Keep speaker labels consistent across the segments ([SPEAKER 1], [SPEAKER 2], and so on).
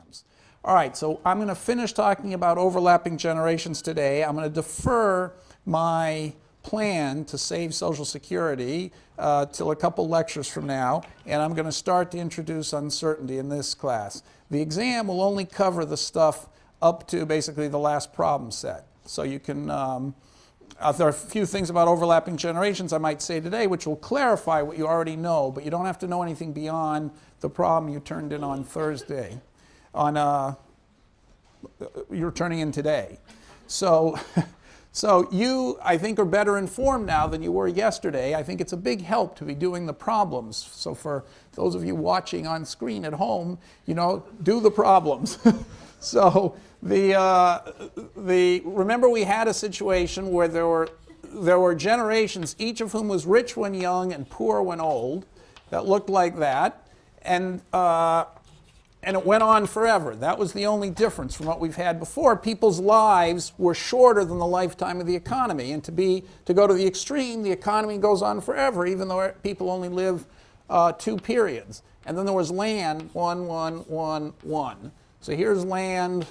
[SPEAKER 1] problems. All right, so I'm going to finish talking about overlapping generations today. I'm going to defer my plan to save Social Security till a couple lectures from now, and I'm going to start to introduce uncertainty in this class. The exam will only cover the stuff up to basically the last problem set. So you can, there are a few things about overlapping generations I might say today which will clarify what you already know, but you don't have to know anything beyond the problem you turned in on Thursday. You're turning in today. So you, I think, are better informed now than you were yesterday. I think it's a big help to be doing the problems. So for those of you watching on screen at home, you know, do the problems. So remember we had a situation where there were generations, each of whom was rich when young and poor when old, that looked like that, and it went on forever. That was the only difference from what we've had before. People's lives were shorter than the lifetime of the economy, and to go to the extreme, the economy goes on forever, even though people only live 2 periods. And then there was land, 1, 1, 1, 1. So here's land,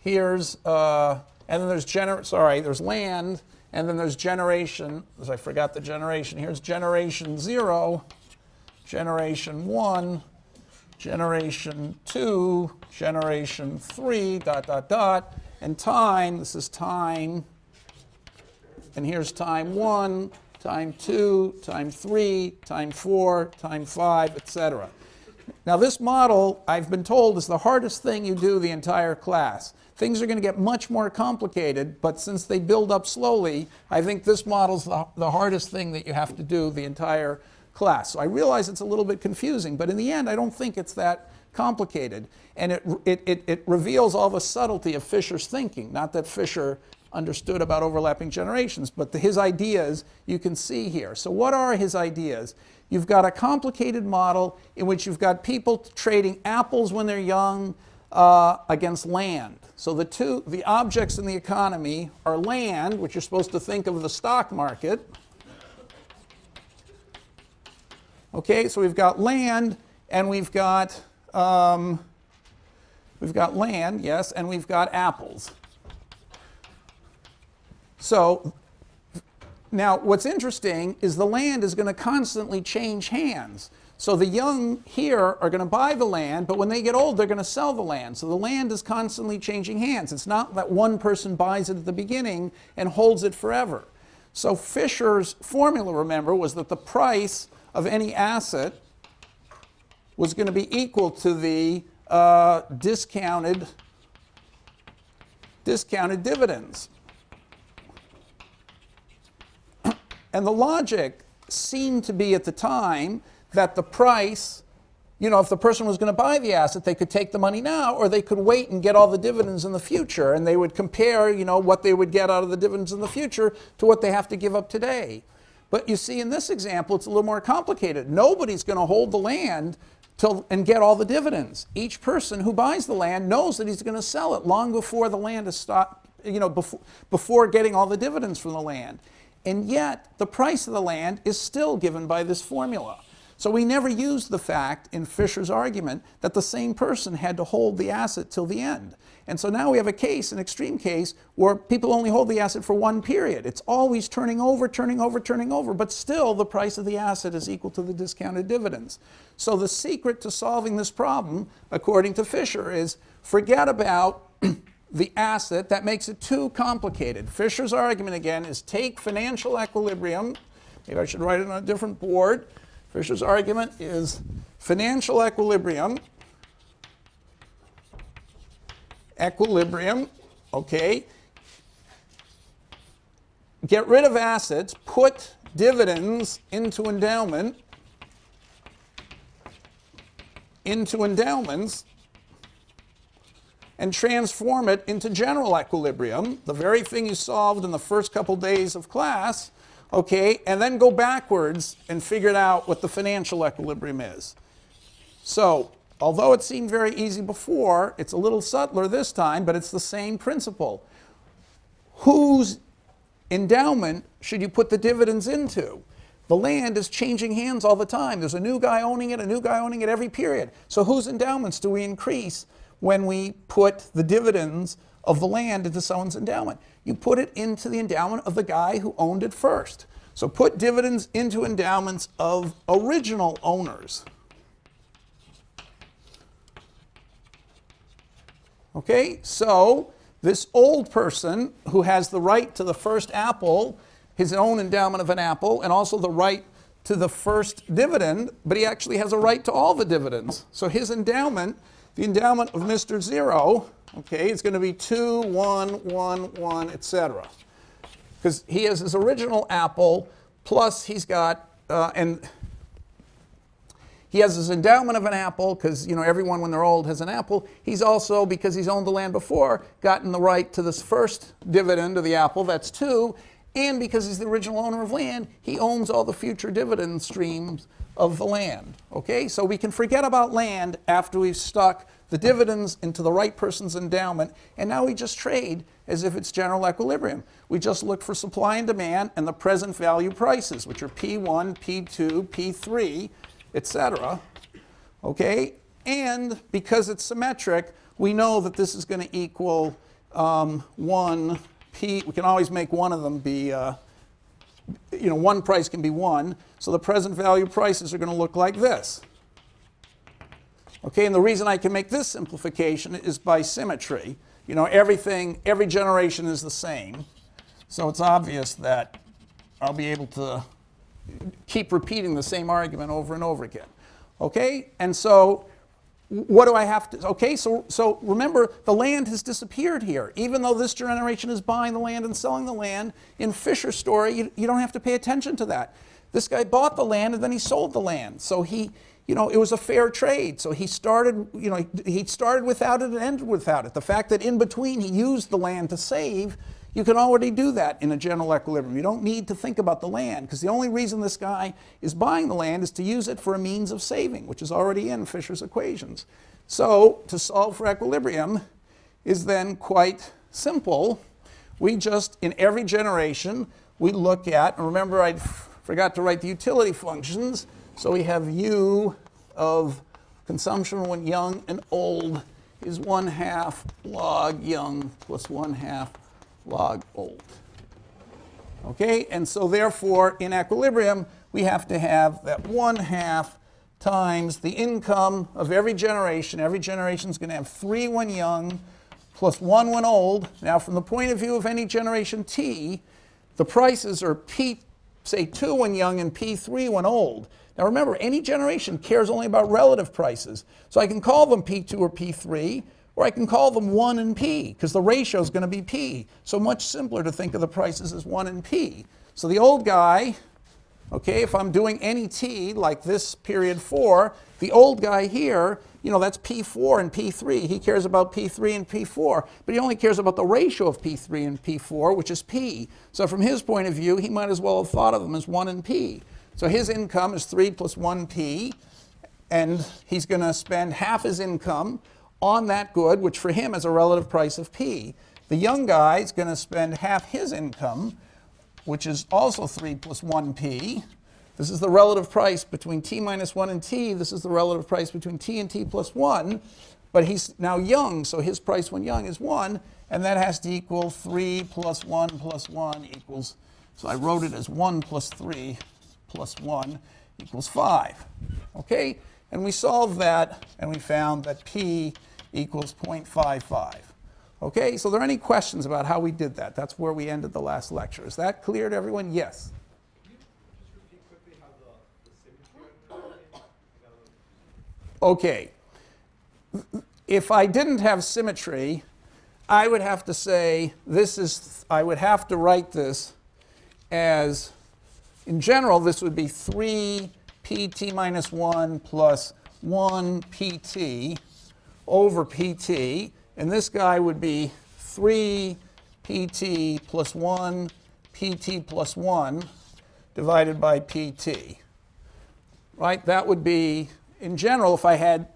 [SPEAKER 1] here's, and then there's there's land, and then there's generation, as I forgot the generation. Here's generation 0, generation 1, generation 2, generation 3, ... And time, this is time, and here's time 1, time 2, time 3, time 4, time 5, etc. Now this model, I've been told, is the hardest thing you do the entire class. Things are going to get much more complicated, but since they build up slowly, I think this model's the hardest thing that you have to do the entire class. So I realize it's a little bit confusing, but in the end, I don't think it's that complicated. And it reveals all the subtlety of Fisher's thinking. Not that Fisher understood about overlapping generations, but his ideas you can see here. So what are his ideas? You've got a complicated model in which you've got people trading apples when they're young against land. So the objects in the economy are land, which you're supposed to think of the stock market. Okay, so we've got land, and we've got land, yes, and we've got apples. So now what's interesting is the land is going to constantly change hands. So the young here are going to buy the land, but when they get old, they're going to sell the land. So the land is constantly changing hands. It's not that one person buys it at the beginning and holds it forever. So Fisher's formula, remember, was that the price of any asset was going to be equal to the discounted dividends. And the logic seemed to be at the time that the price, you know, if the person was going to buy the asset, they could take the money now, or they could wait and get all the dividends in the future. And they would compare, you know, what they would get out of the dividends in the future to what they have to give up today. But you see, in this example, it's a little more complicated. Nobody's going to hold the land and get all the dividends. Each person who buys the land knows that he's going to sell it long before the land is stopped, you know, before getting all the dividends from the land. And yet, the price of the land is still given by this formula. So we never used the fact in Fisher's argument that the same person had to hold the asset till the end. And so now we have a case, an extreme case, where people only hold the asset for 1 period. It's always turning over, turning over, turning over, but still the price of the asset is equal to the discounted dividends. So the secret to solving this problem, according to Fisher, is forget about the asset. That makes it too complicated. Fisher's argument, again, is take financial equilibrium. Maybe I should write it on a different board. Fisher's argument is financial equilibrium, okay. Get rid of assets, put dividends into endowments, and transform it into general equilibrium, the very thing you solved in the first couple days of class, okay, and then go backwards and figure out what the financial equilibrium is. So, although it seemed very easy before, it's a little subtler this time, but it's the same principle. Whose endowment should you put the dividends into? the land is changing hands all the time. There's a new guy owning it, a new guy owning it every period. So whose endowments do we increase when we put the dividends of the land into someone's endowment? You put it into the endowment of the guy who owned it first. So put dividends into endowments of original owners. Okay, so this old person who has the right to the first apple, his own endowment of an apple, and also the right to the first dividend, but he actually has a right to all the dividends. So his endowment, the endowment of Mr. Zero, okay, is going to be 2, 1, 1, 1, etc. Because he has his original apple, plus he's got, and he has his endowment of an apple, because everyone when they're old has an apple. He's also, because he's owned the land before, gotten the right to this first dividend of the apple, that's 2, and because he's the original owner of land, he owns all the future dividend streams of the land. Okay, so we can forget about land after we've stuck the dividends into the right person's endowment, and now we just trade as if it's general equilibrium. We just look for supply and demand and the present value prices, which are P1, P2, P3, etc. Okay, and because it's symmetric, we know that this is going to equal 1 P. We can always make one of them be, one price can be 1. So the present value prices are going to look like this. Okay, and the reason I can make this simplification is by symmetry. Every generation is the same. So it's obvious that I'll be able to keep repeating the same argument over and over again. Okay, and so what do I have to, okay, so remember, the land has disappeared here. Even though this generation is buying the land and selling the land, in Fisher's story, you don't have to pay attention to that. This guy bought the land and then he sold the land. So he, it was a fair trade. So he started, he started without it and ended without it. The fact that in between he used the land to save, you can already do that in a general equilibrium. You don't need to think about the land, because the only reason this guy is buying the land is to use it for a means of saving, which is already in Fisher's equations. So to solve for equilibrium is then quite simple. We just, in every generation, we look at, and remember I forgot to write the utility functions, so we have U of consumption when young and old is 1/2 log young plus 1/2 log old. Okay, and so therefore in equilibrium we have to have that 1/2 times the income of every generation. Every generation is going to have 3 when young plus 1 when old. Now from the point of view of any generation T, the prices are P, say 2 when young and P3 when old. Now remember, any generation cares only about relative prices. So I can call them P2 or P3, or I can call them 1 and P, because the ratio is going to be P. So much simpler to think of the prices as 1 and P. So the old guy, okay, if I'm doing any T, like this period 4, the old guy here, that's P4 and P3. He cares about P3 and P4, but he only cares about the ratio of P3 and P4, which is P. So from his point of view, he might as well have thought of them as 1 and P. So his income is 3 plus 1P, and he's going to spend half his income on that good, which for him is a relative price of P. The young guy is going to spend half his income, which is also 3 plus 1P. This is the relative price between T minus 1 and T. This is the relative price between T and T plus 1. But he's now young, so his price when young is 1, and that has to equal 3 plus 1 plus 1 equals, so I wrote it as 1 plus 3 plus 1 equals 5. Okay? And we solved that, and we found that P equals 0.55. Okay, so are there any questions about how we did that? That's where we ended the last lecture. Is that clear to everyone? Yes?
[SPEAKER 2] Can you just repeat quickly how the symmetry?
[SPEAKER 1] Okay. If I didn't have symmetry, I would have to say I would have to write this as, in general, this would be 3 pt minus 1 plus 1 pt over pt. And this guy would be 3 pt plus 1 pt plus 1 divided by pt. Right? That would be, in general, if I had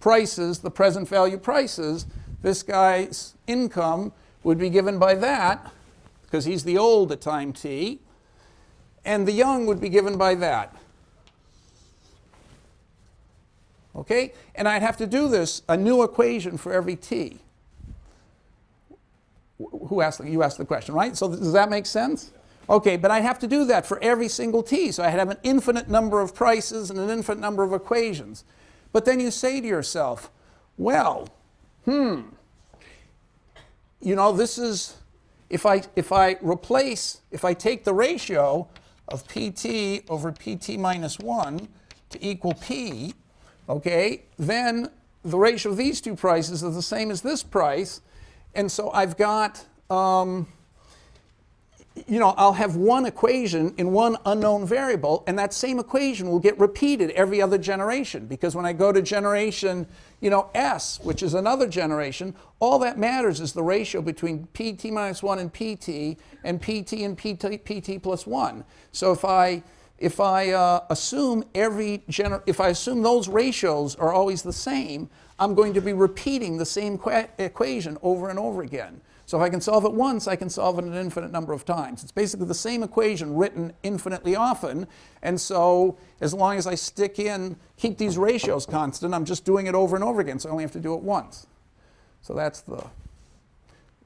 [SPEAKER 1] prices, the present value prices, this guy's income would be given by that, because he's the old at time t. and the young would be given by that. Okay? And I'd have to do this, a new equation for every t. You asked the question, right? So does that make sense? Okay, but I'd have to do that for every single t. So I'd have an infinite number of prices and an infinite number of equations. But then you say to yourself, well, you know, this is, if I take the ratio of pt over pt minus 1 to equal p, okay, then the ratio of these two prices is the same as this price. And so I've got, you know, I'll have one equation in one unknown variable, and that same equation will get repeated every other generation. Because when I go to generation, you know, s, which is another generation, all that matters is the ratio between pt minus 1 and pt pt plus 1. So if I assume those ratios are always the same, I'm going to be repeating the same equation over and over again. So if I can solve it once, I can solve it an infinite number of times. It's basically the same equation written infinitely often. And so as long as I keep these ratios constant, I'm just doing it over and over again. So I only have to do it once. So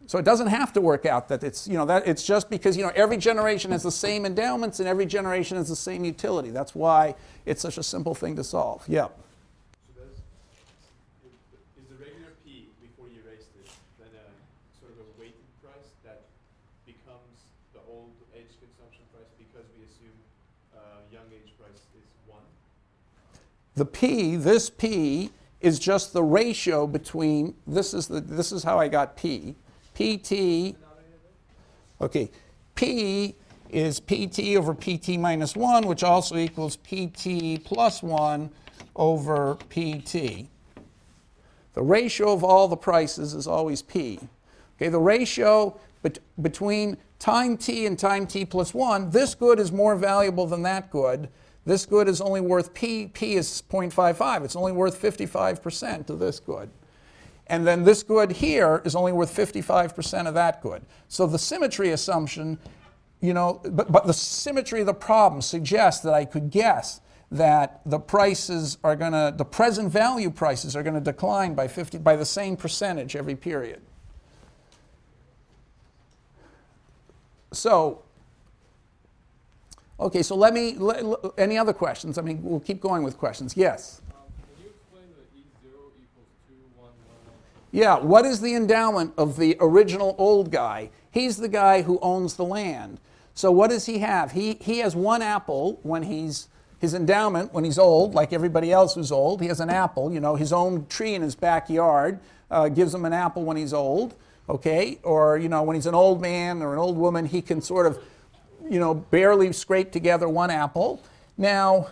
[SPEAKER 1] so it doesn't have to work out that it's, you know, that it's just because, you know, every generation has the same endowments and every generation has the same utility. That's why it's such a simple thing to solve. Yeah.
[SPEAKER 2] So is the regular P, before you erase this, then sort of a weighted price that becomes the old age consumption price because we assume young age price is 1?
[SPEAKER 1] The P, this P, is just the ratio between, this is how I got P. PT, okay, P is PT over PT minus 1, which also equals PT plus 1 over PT. The ratio of all the prices is always P. Okay, the ratio between time t and time t plus 1, this good is more valuable than that good. This good is only worth P is 0.55. It's only worth 55% of this good. And then this good here is only worth 55% of that good. So the symmetry assumption, you know, but the symmetry of the problem suggests that I could guess that the prices are going to, the present value prices are going to decline by the same percentage every period. So, okay, so any other questions? I mean, we'll keep going with questions. Yes? Yeah, what is the endowment of the original old guy? He's the guy who owns the land. So what does he have? He has one apple when his endowment, when he's old, like everybody else who's old. He has an apple, you know, his own tree in his backyard gives him an apple when he's old, okay? Or, you know, when he's an old man or an old woman, he can sort of, you know, barely scrape together one apple. Now,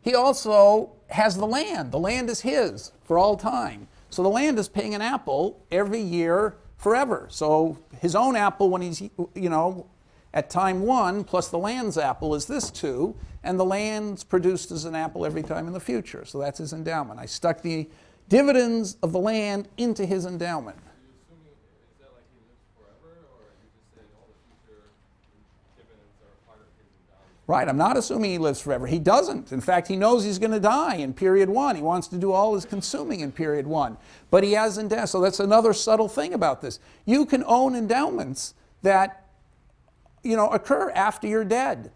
[SPEAKER 1] he also has the land. The land is his for all time. So the land is paying an apple every year forever. So his own apple when he's, you know, at time 1 plus the land's apple is this 2, and the land's produced as an apple every time in the future. So that's his endowment. I stuck the dividends of the land into his endowment.
[SPEAKER 2] Are you assuming, is that like he lives forever, or are you just saying all the future dividends are part of his endowment?
[SPEAKER 1] Right, I'm not assuming he lives forever. He doesn't. In fact, he knows he's going to die in period 1. He wants to do all his consuming in period 1. But he has endowments. So that's another subtle thing about this. You can own endowments that, you know, occur after you're dead.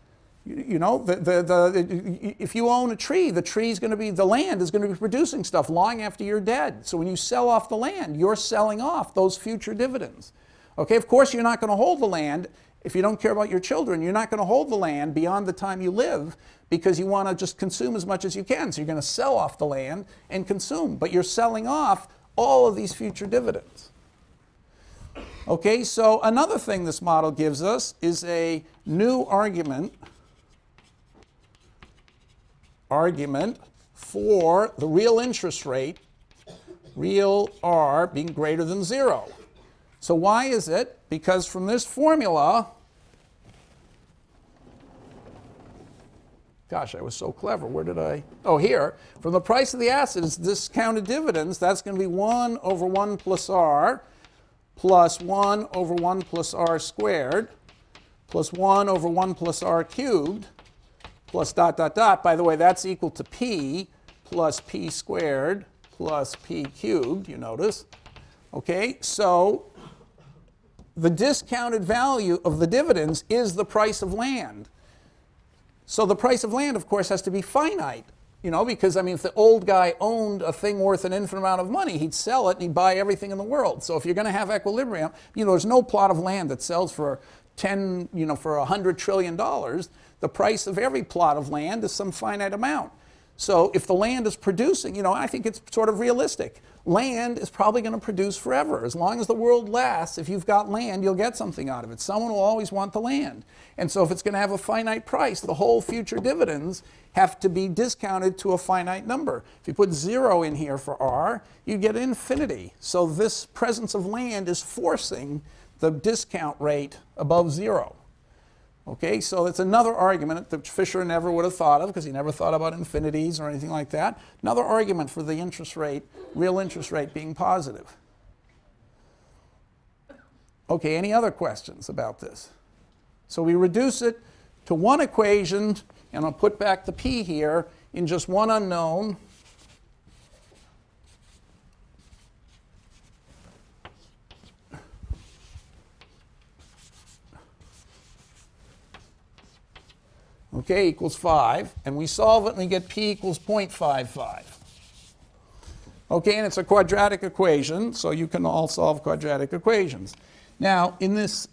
[SPEAKER 1] You know, if you own a tree, the land is going to be producing stuff long after you're dead. So when you sell off the land, you're selling off those future dividends. Okay, of course you're not going to hold the land. If you don't care about your children, you're not going to hold the land beyond the time you live because you want to just consume as much as you can. So you're going to sell off the land and consume. But you're selling off all of these future dividends. Okay, so another thing this model gives us is a new argument for the real interest rate, real R, being greater than 0. So why is it? Because from this formula, gosh, I was so clever. Where did I? Oh, here. From the price of the asset is discounted dividends. That's going to be 1 over 1 plus R plus 1 over 1 plus R squared plus 1 over 1 plus r cubed plus dot, dot, dot. By the way, that's equal to p plus p squared plus p cubed, you notice. Okay, so the discounted value of the dividends is the price of land. So the price of land, of course, has to be finite. You know, because, I mean, if the old guy owned a thing worth an infinite amount of money, he'd sell it and he'd buy everything in the world. So if you're going to have equilibrium, you know, there's no plot of land that sells for for $100 trillion. The price of every plot of land is some finite amount. So if the land is producing, you know, I think it's sort of realistic. Land is probably going to produce forever. As long as the world lasts, if you've got land, you'll get something out of it. Someone will always want the land. And so if it's going to have a finite price, the whole future dividends have to be discounted to a finite number. If you put 0 in here for r, you get infinity. So this presence of land is forcing the discount rate above 0. Okay, so it's another argument that Fisher never would have thought of because he never thought about infinities or anything like that. Another argument for the interest rate, real interest rate being positive. Okay, any other questions about this? So we reduce it to one equation, and I'll put back the p here in just one unknown. Okay, equals 5, and we solve it and we get p equals 0.55. Okay, and it's a quadratic equation, so you can all solve quadratic equations. Now, in this,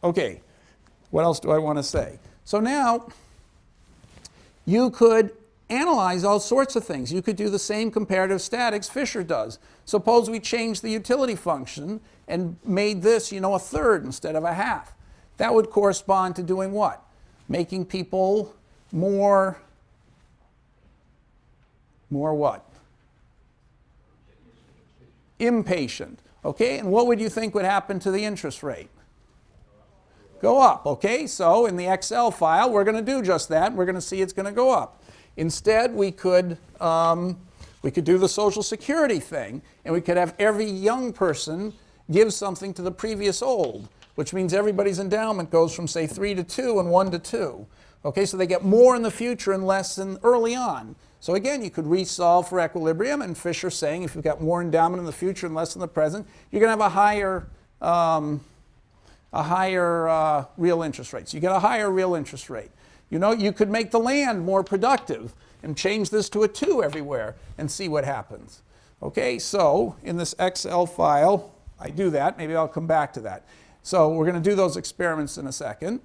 [SPEAKER 1] okay, what else do I want to say? So now, you could analyze all sorts of things. You could do the same comparative statics Fisher does. Suppose we change the utility function and made this, you know, a third instead of a half. That would correspond to doing what? Making people more what? Impatient. Okay, and what would you think would happen to the interest rate? Go up. Okay, so in the Excel file, we're going to do just that. We're going to see it's going to go up. Instead, we could do the Social Security thing, and we could have every young person give something to the previous old, which means everybody's endowment goes from, say, 3 to 2 and 1 to 2. Okay, so they get more in the future and less in early on. So again, you could resolve for equilibrium, and Fisher's saying if you've got more endowment in the future and less in the present, you're going to have a higher real interest rate. So you get a higher real interest rate. You know, you could make the land more productive and change this to a 2 everywhere and see what happens. Okay, so in this Excel file, I do that. Maybe I'll come back to that. So we're going to do those experiments in a second.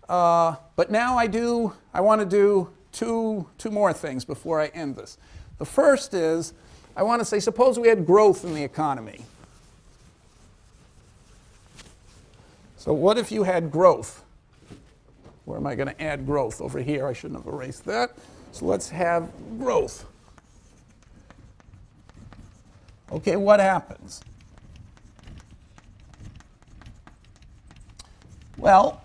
[SPEAKER 1] But now I want to do two more things before I end this. The first is, I want to say, suppose we had growth in the economy. So what if you had growth? Where am I going to add growth? Over here. I shouldn't have erased that. So let's have growth. Okay, what happens? Well,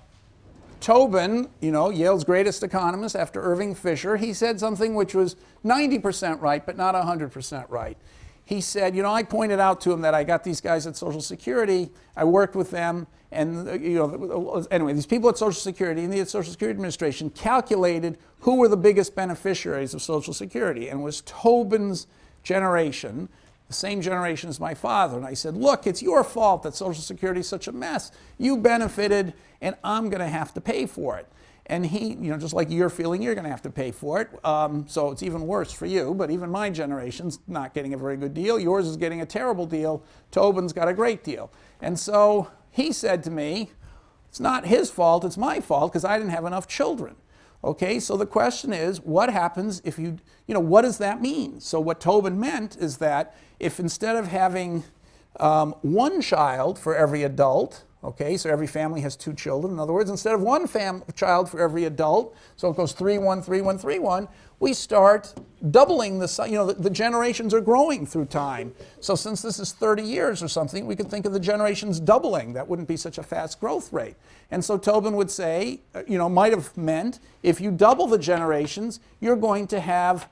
[SPEAKER 1] Tobin, you know, Yale's greatest economist after Irving Fisher, he said something which was 90% right, but not 100% right. He said, you know, I pointed out to him that I got these guys at Social Security, I worked with them, and, you know, anyway, these people at Social Security and the Social Security Administration calculated who were the biggest beneficiaries of Social Security, and it was Tobin's generation, the same generation as my father. And I said, look, it's your fault that Social Security is such a mess. You benefited, and I'm going to have to pay for it. And he, you know, just like you're feeling you're going to have to pay for it, so it's even worse for you. But even my generation's not getting a very good deal. Yours is getting a terrible deal. Tobin's got a great deal. And so he said to me, it's not his fault, it's my fault, because I didn't have enough children. Okay, so the question is, what happens if you know, what does that mean? So what Tobin meant is that if instead of having one child for every adult, okay, so every family has 2 children. In other words, instead of one child for every adult, so it goes 3, 1, 3, 1, 3, 1, we start doubling the, you know, the generations are growing through time. So since this is 30 years or something, we could think of the generations doubling. That wouldn't be such a fast growth rate. And so Tobin would say, you know, might have meant if you double the generations, you're going to have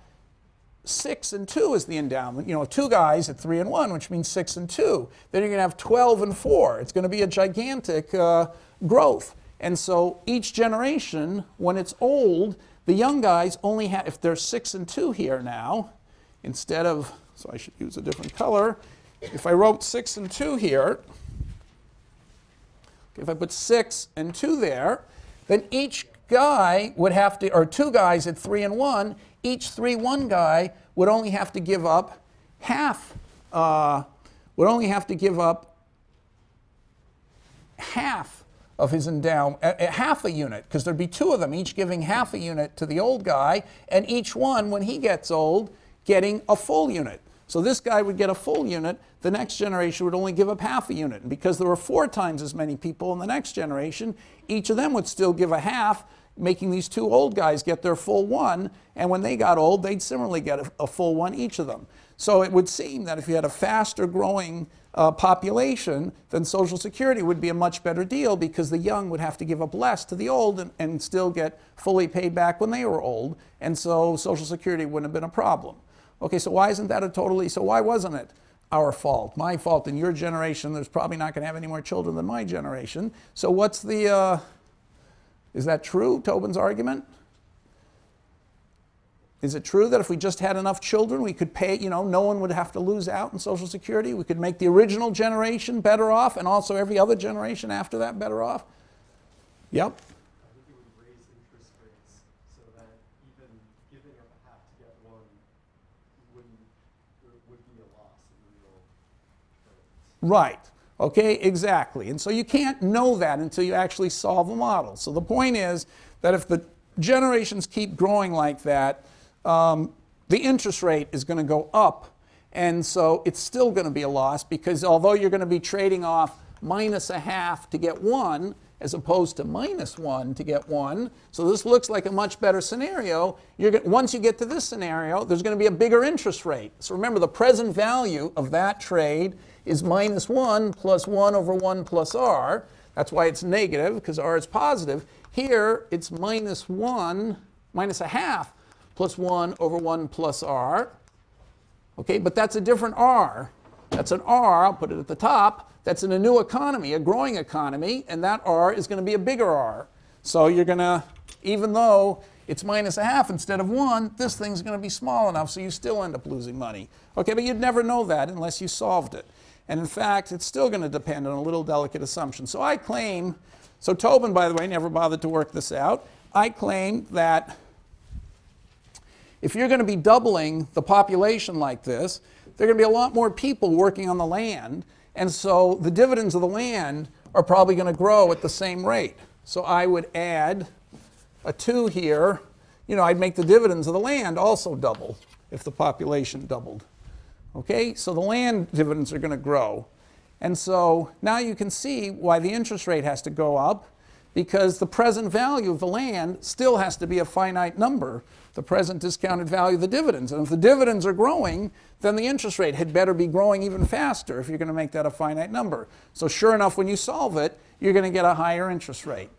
[SPEAKER 1] 6 and 2 is the endowment. You know, 2 guys at 3 and 1, which means 6 and 2. Then you're going to have 12 and 4. It's going to be a gigantic growth. And so each generation, when it's old, the young guys only have, if there's 6 and 2 here now, instead of, so I should use a different color. If I wrote 6 and 2 here, if I put 6 and 2 there, then each guy would have to, or 2 guys at 3 and 1, each 3-1 guy would only have to give up half, half of his endowment, half a unit, because there'd be 2 of them, each giving half a unit to the old guy, and each one, when he gets old, getting a full unit. So this guy would get a full unit, the next generation would only give up half a unit. And because there were 4 times as many people in the next generation, each of them would still give a half, making these 2 old guys get their full 1, and when they got old, they'd similarly get a full 1 each of them. So it would seem that if you had a faster growing population, then Social Security would be a much better deal, because the young would have to give up less to the old and still get fully paid back when they were old, and so Social Security wouldn't have been a problem. Okay, so why isn't that so why wasn't it our fault, my fault? In your generation, there's probably not going to have any more children than my generation. So what's the, is that true, Tobin's argument? Is it true that if we just had enough children, we could pay, no one would have to lose out in Social Security? We could make the original generation better off and also every other generation after that better off? Yep.
[SPEAKER 3] I think it would raise interest rates so that even giving up a half to get 1 would be a loss in real terms.
[SPEAKER 1] Right. Okay, exactly. And so you can't know that until you actually solve the model. So the point is that if the generations keep growing like that, the interest rate is going to go up. And so it's still going to be a loss, because although you're going to be trading off minus a half to get 1, as opposed to minus 1 to get 1, so this looks like a much better scenario. Once you get to this scenario, there's going to be a bigger interest rate. So remember, the present value of that trade is minus 1 plus 1 over 1 plus r. That's why it's negative, because r is positive. Here, it's minus a half plus 1 over 1 plus r. Okay, but that's a different r. That's an r, I'll put it at the top. That's in a new economy, a growing economy, and that r is going to be a bigger r. So you're going to, even though it's minus a half instead of 1, this thing's going to be small enough, so you still end up losing money. Okay, but you'd never know that unless you solved it. And in fact, it's still going to depend on a little delicate assumption. So I claim, so Tobin, by the way, never bothered to work this out. I claim that if you're going to be doubling the population like this, there are going to be a lot more people working on the land, and so the dividends of the land are probably going to grow at the same rate. So I would add a 2 here. I'd make the dividends of the land also double if the population doubled. Okay, so the land dividends are going to grow. And so now you can see why the interest rate has to go up, because the present value of the land still has to be a finite number, the present discounted value of the dividends. And if the dividends are growing, then the interest rate had better be growing even faster if you're going to make that a finite number. So sure enough, when you solve it, you're going to get a higher interest rate.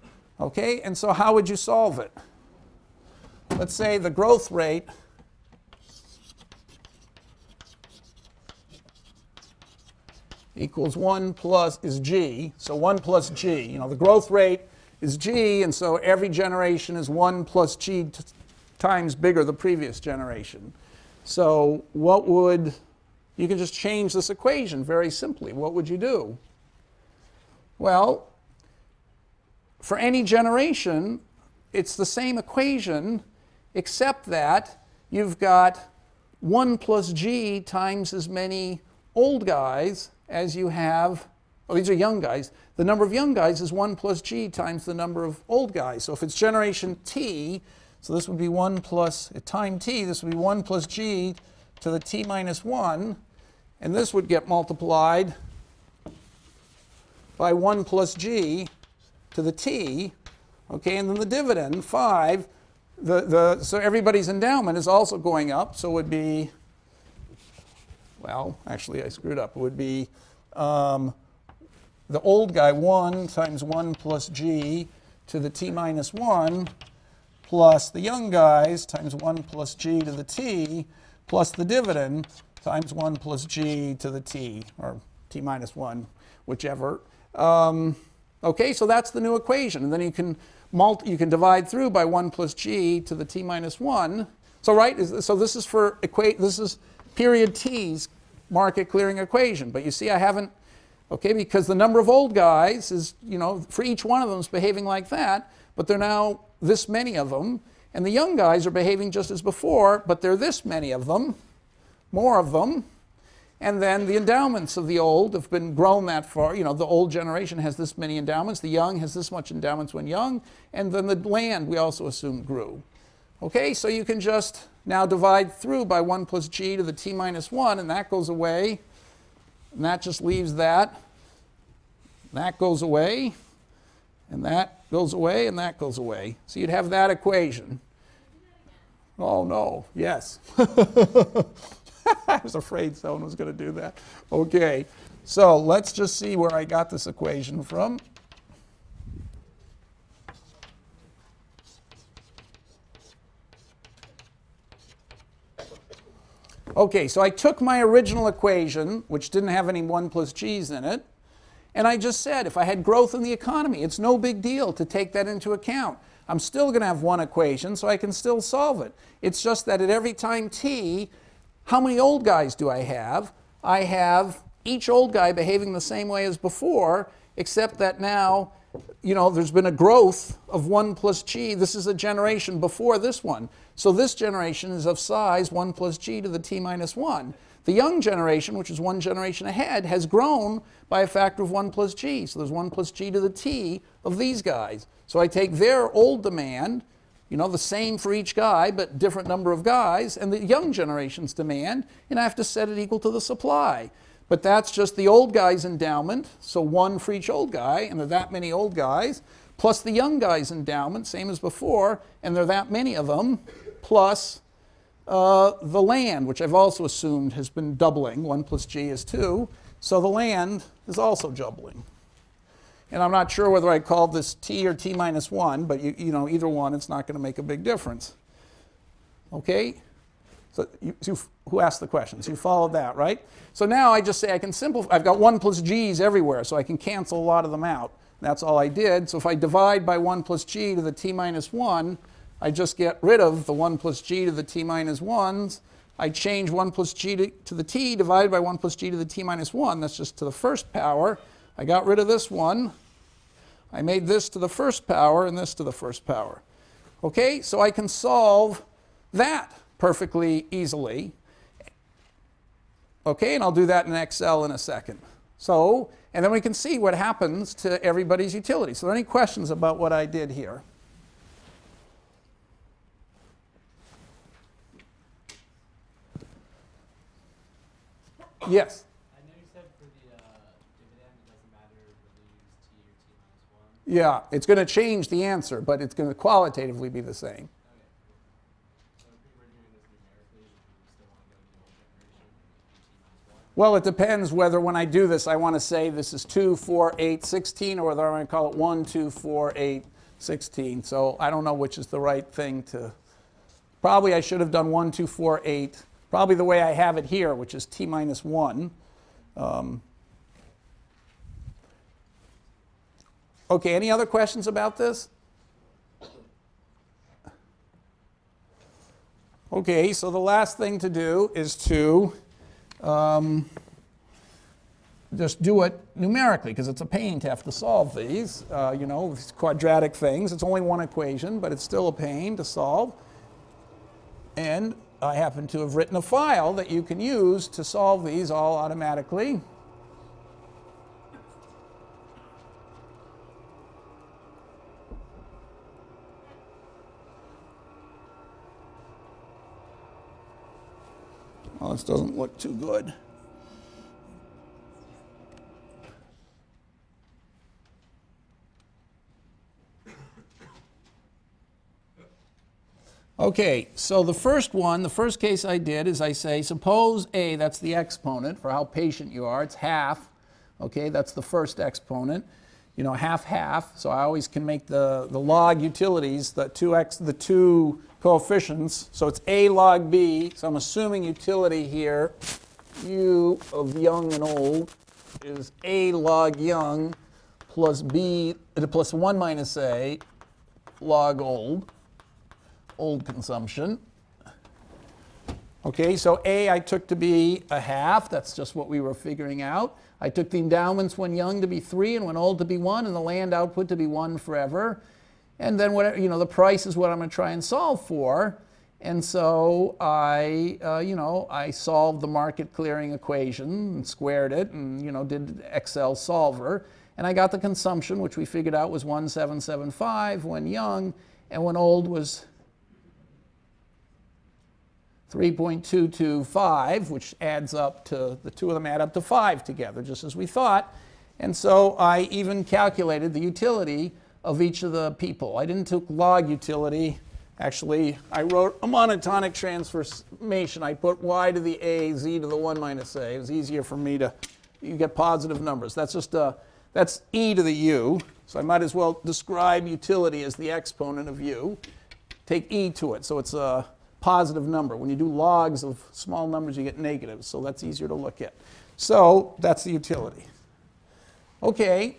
[SPEAKER 1] Okay, and so how would you solve it? Let's say the growth rate equals 1 plus is g. So 1 plus g. The growth rate is g, and so every generation is 1 plus g times bigger the previous generation. So you can just change this equation very simply. What would you do? Well, for any generation, it's the same equation, except that you've got 1 plus g times as many old guys as you have, these are young guys. The number of young guys is 1 plus g times the number of old guys. So if it's generation t, so this would be 1 plus, at time t, this would be 1 plus g to the t minus 1. And this would get multiplied by 1 plus g to the t. Okay, and then the dividend, 5. So everybody's endowment is also going up. So it would be, well, actually I screwed up. It would be the old guy 1 times 1 plus g to the t minus 1 plus the young guys times 1 plus g to the t plus the dividend times 1 plus g to the t, or t minus 1, whichever. Okay, so that's the new equation. And then you can divide through by 1 plus g to the t minus 1. So so this is for this is period t's market clearing equation. But you see I haven't, okay, because the number of old guys is, for each one of them is behaving like that, but they're now this many of them. And the young guys are behaving just as before, but there are this many of them, more of them. And then the endowments of the old have been grown that far. The old generation has this many endowments. The young has this much endowments when young. And then the land, we also assume, grew. Okay, so you can just now divide through by 1 plus g to the t minus 1, and that goes away. And that just leaves that. That goes away. And that goes away, and that goes away. So you'd have that equation. Oh, no. Yes. I was afraid someone was going to do that. Okay. So let's just see where I got this equation from. Okay, so I took my original equation, which didn't have any 1 plus g's in it, and I just said if I had growth in the economy, it's no big deal to take that into account. I'm still going to have one equation, so I can still solve it. It's just that at every time t, how many old guys do I have? I have each old guy behaving the same way as before, except that now, there's been a growth of 1 plus g. This is a generation before this one. So this generation is of size 1 plus g to the t minus 1. The young generation, which is one generation ahead, has grown by a factor of 1 plus g. So there's 1 plus g to the t of these guys. So I take their old demand, the same for each guy, but different number of guys, and the young generation's demand, and I have to set it equal to the supply. But that's just the old guy's endowment, so 1 for each old guy, and there are that many old guys, plus the young guy's endowment, same as before, and there are that many of them, plus the land, which I've also assumed has been doubling. 1 plus g is 2, so the land is also doubling. And I'm not sure whether I call this t or t minus 1, but either one, it's not going to make a big difference. Okay? So who asked the questions? You followed that, right? So now I just say I can simplify. I've got 1 plus g's everywhere, so I can cancel a lot of them out. That's all I did. So if I divide by 1 plus g to the t minus 1, I just get rid of the 1 plus g to the t minus 1s. I change 1 plus g to the t divided by 1 plus g to the t minus 1. That's just to the first power. I got rid of this one. I made this to the first power and this to the first power. Okay, so I can solve that perfectly easily. Okay, and I'll do that in Excel in a second. So, and then we can see what happens to everybody's utility. So, are there any questions about what I did here? Yes?
[SPEAKER 4] I know you said for the dividend it doesn't matter whether you use t or t minus 1.
[SPEAKER 1] Yeah, it's going to change the answer, but it's going to qualitatively be the same.
[SPEAKER 4] Okay. So if we were doing this numerically, would we still want to go to the old generation and do t minus 1?
[SPEAKER 1] Well, it depends whether when I do this I want to say this is 2, 4, 8, 16, or whether I want to call it 1, 2, 4, 8, 16. So I don't know which is the right thing to. Probably I should have done 1, 2, 4, 8. Probably the way I have it here, which is t minus 1. Okay, any other questions about this? Okay, so the last thing to do is to just do it numerically, because it's a pain to have to solve these. These quadratic things. It's only one equation, but it's still a pain to solve. And I happen to have written a file that you can use to solve these all automatically. Well, this doesn't look too good. Okay, so the first case I did is I say, suppose A, that's the exponent for how patient you are, it's half. Okay, that's the first exponent. Half, half. So I always can make the log utilities, the two coefficients. So it's A log B. So I'm assuming utility here, U of young and old, is A log young plus B plus 1 minus A log old consumption. Okay, so A I took to be a half. That's just what we were figuring out. I took the endowments when young to be 3 and when old to be 1, and the land output to be 1 forever. And then whatever, the price is what I'm going to try and solve for. And so I solved the market clearing equation and squared it and, did Excel solver. And I got the consumption, which we figured out was 1775 when young, and when old was 3.225, which adds up to, the two of them add up to 5 together, just as we thought. And so I even calculated the utility of each of the people. I didn't take log utility. Actually, I wrote a monotonic transformation. I put y to the a, z to the 1 minus a. It was easier for me to, you get positive numbers. That's just that's e to the u. So I might as well describe utility as the exponent of u. Take e to it, so it's a positive number. When you do logs of small numbers, you get negatives, so that's easier to look at. So that's the utility. Okay.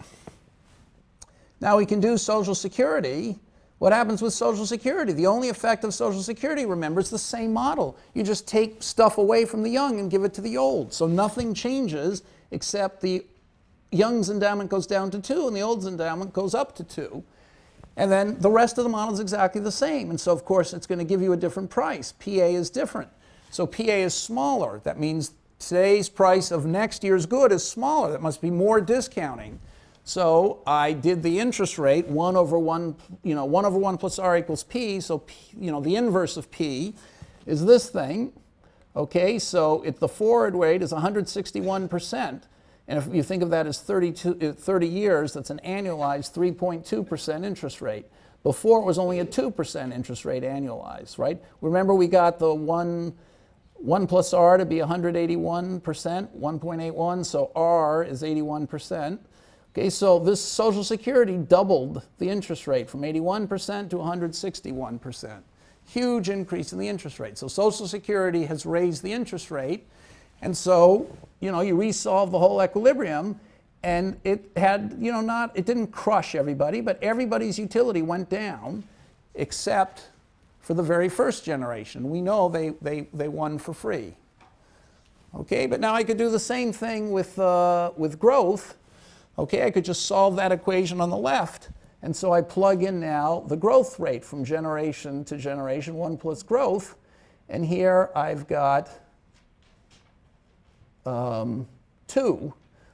[SPEAKER 1] Now we can do Social Security. What happens with Social Security? The only effect of Social Security, remember, it's the same model. You just take stuff away from the young and give it to the old. So nothing changes except the young's endowment goes down to 2 and the old's endowment goes up to 2. And then the rest of the model is exactly the same. And so, of course, it's going to give you a different price. PA is different. So PA is smaller. That means today's price of next year's good is smaller. That must be more discounting. So I did the interest rate, 1 over 1, 1 over 1 plus R equals P. So, the inverse of P is this thing. Okay, so the forward rate is 161%. And if you think of that as 30 years, that's an annualized 3.2% interest rate. Before, it was only a 2% interest rate annualized, right? Remember, we got the 1 plus R to be 181%, 1.81, so R is 81%. Okay, so this Social Security doubled the interest rate from 81% to 161%. Huge increase in the interest rate. So Social Security has raised the interest rate. And so, you resolve the whole equilibrium, and it had, it didn't crush everybody, but everybody's utility went down, except for the very first generation. We know they won for free. Okay, but now I could do the same thing with growth. Okay, I could just solve that equation on the left, and so I plug in now the growth rate from generation to generation, 1 plus growth, and here I've got 2.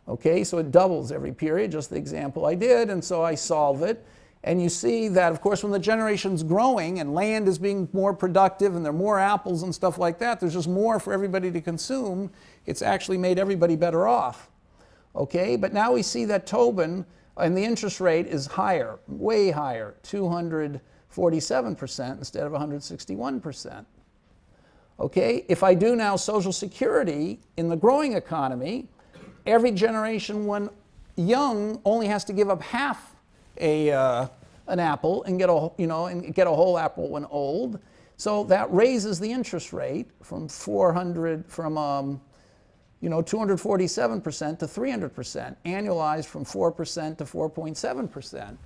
[SPEAKER 1] Okay, so it doubles every period, just the example I did, and so I solve it. And you see that, of course, when the generation's growing and land is being more productive and there are more apples and stuff like that, there's just more for everybody to consume. It's actually made everybody better off. Okay, but now we see that Tobin, and the interest rate is higher, way higher, 247% instead of 161%. Okay, if I do now Social Security in the growing economy, every generation when young only has to give up half an apple and get a whole apple when old. So that raises the interest rate from 247% to 300%, annualized from 4% to 4.7%.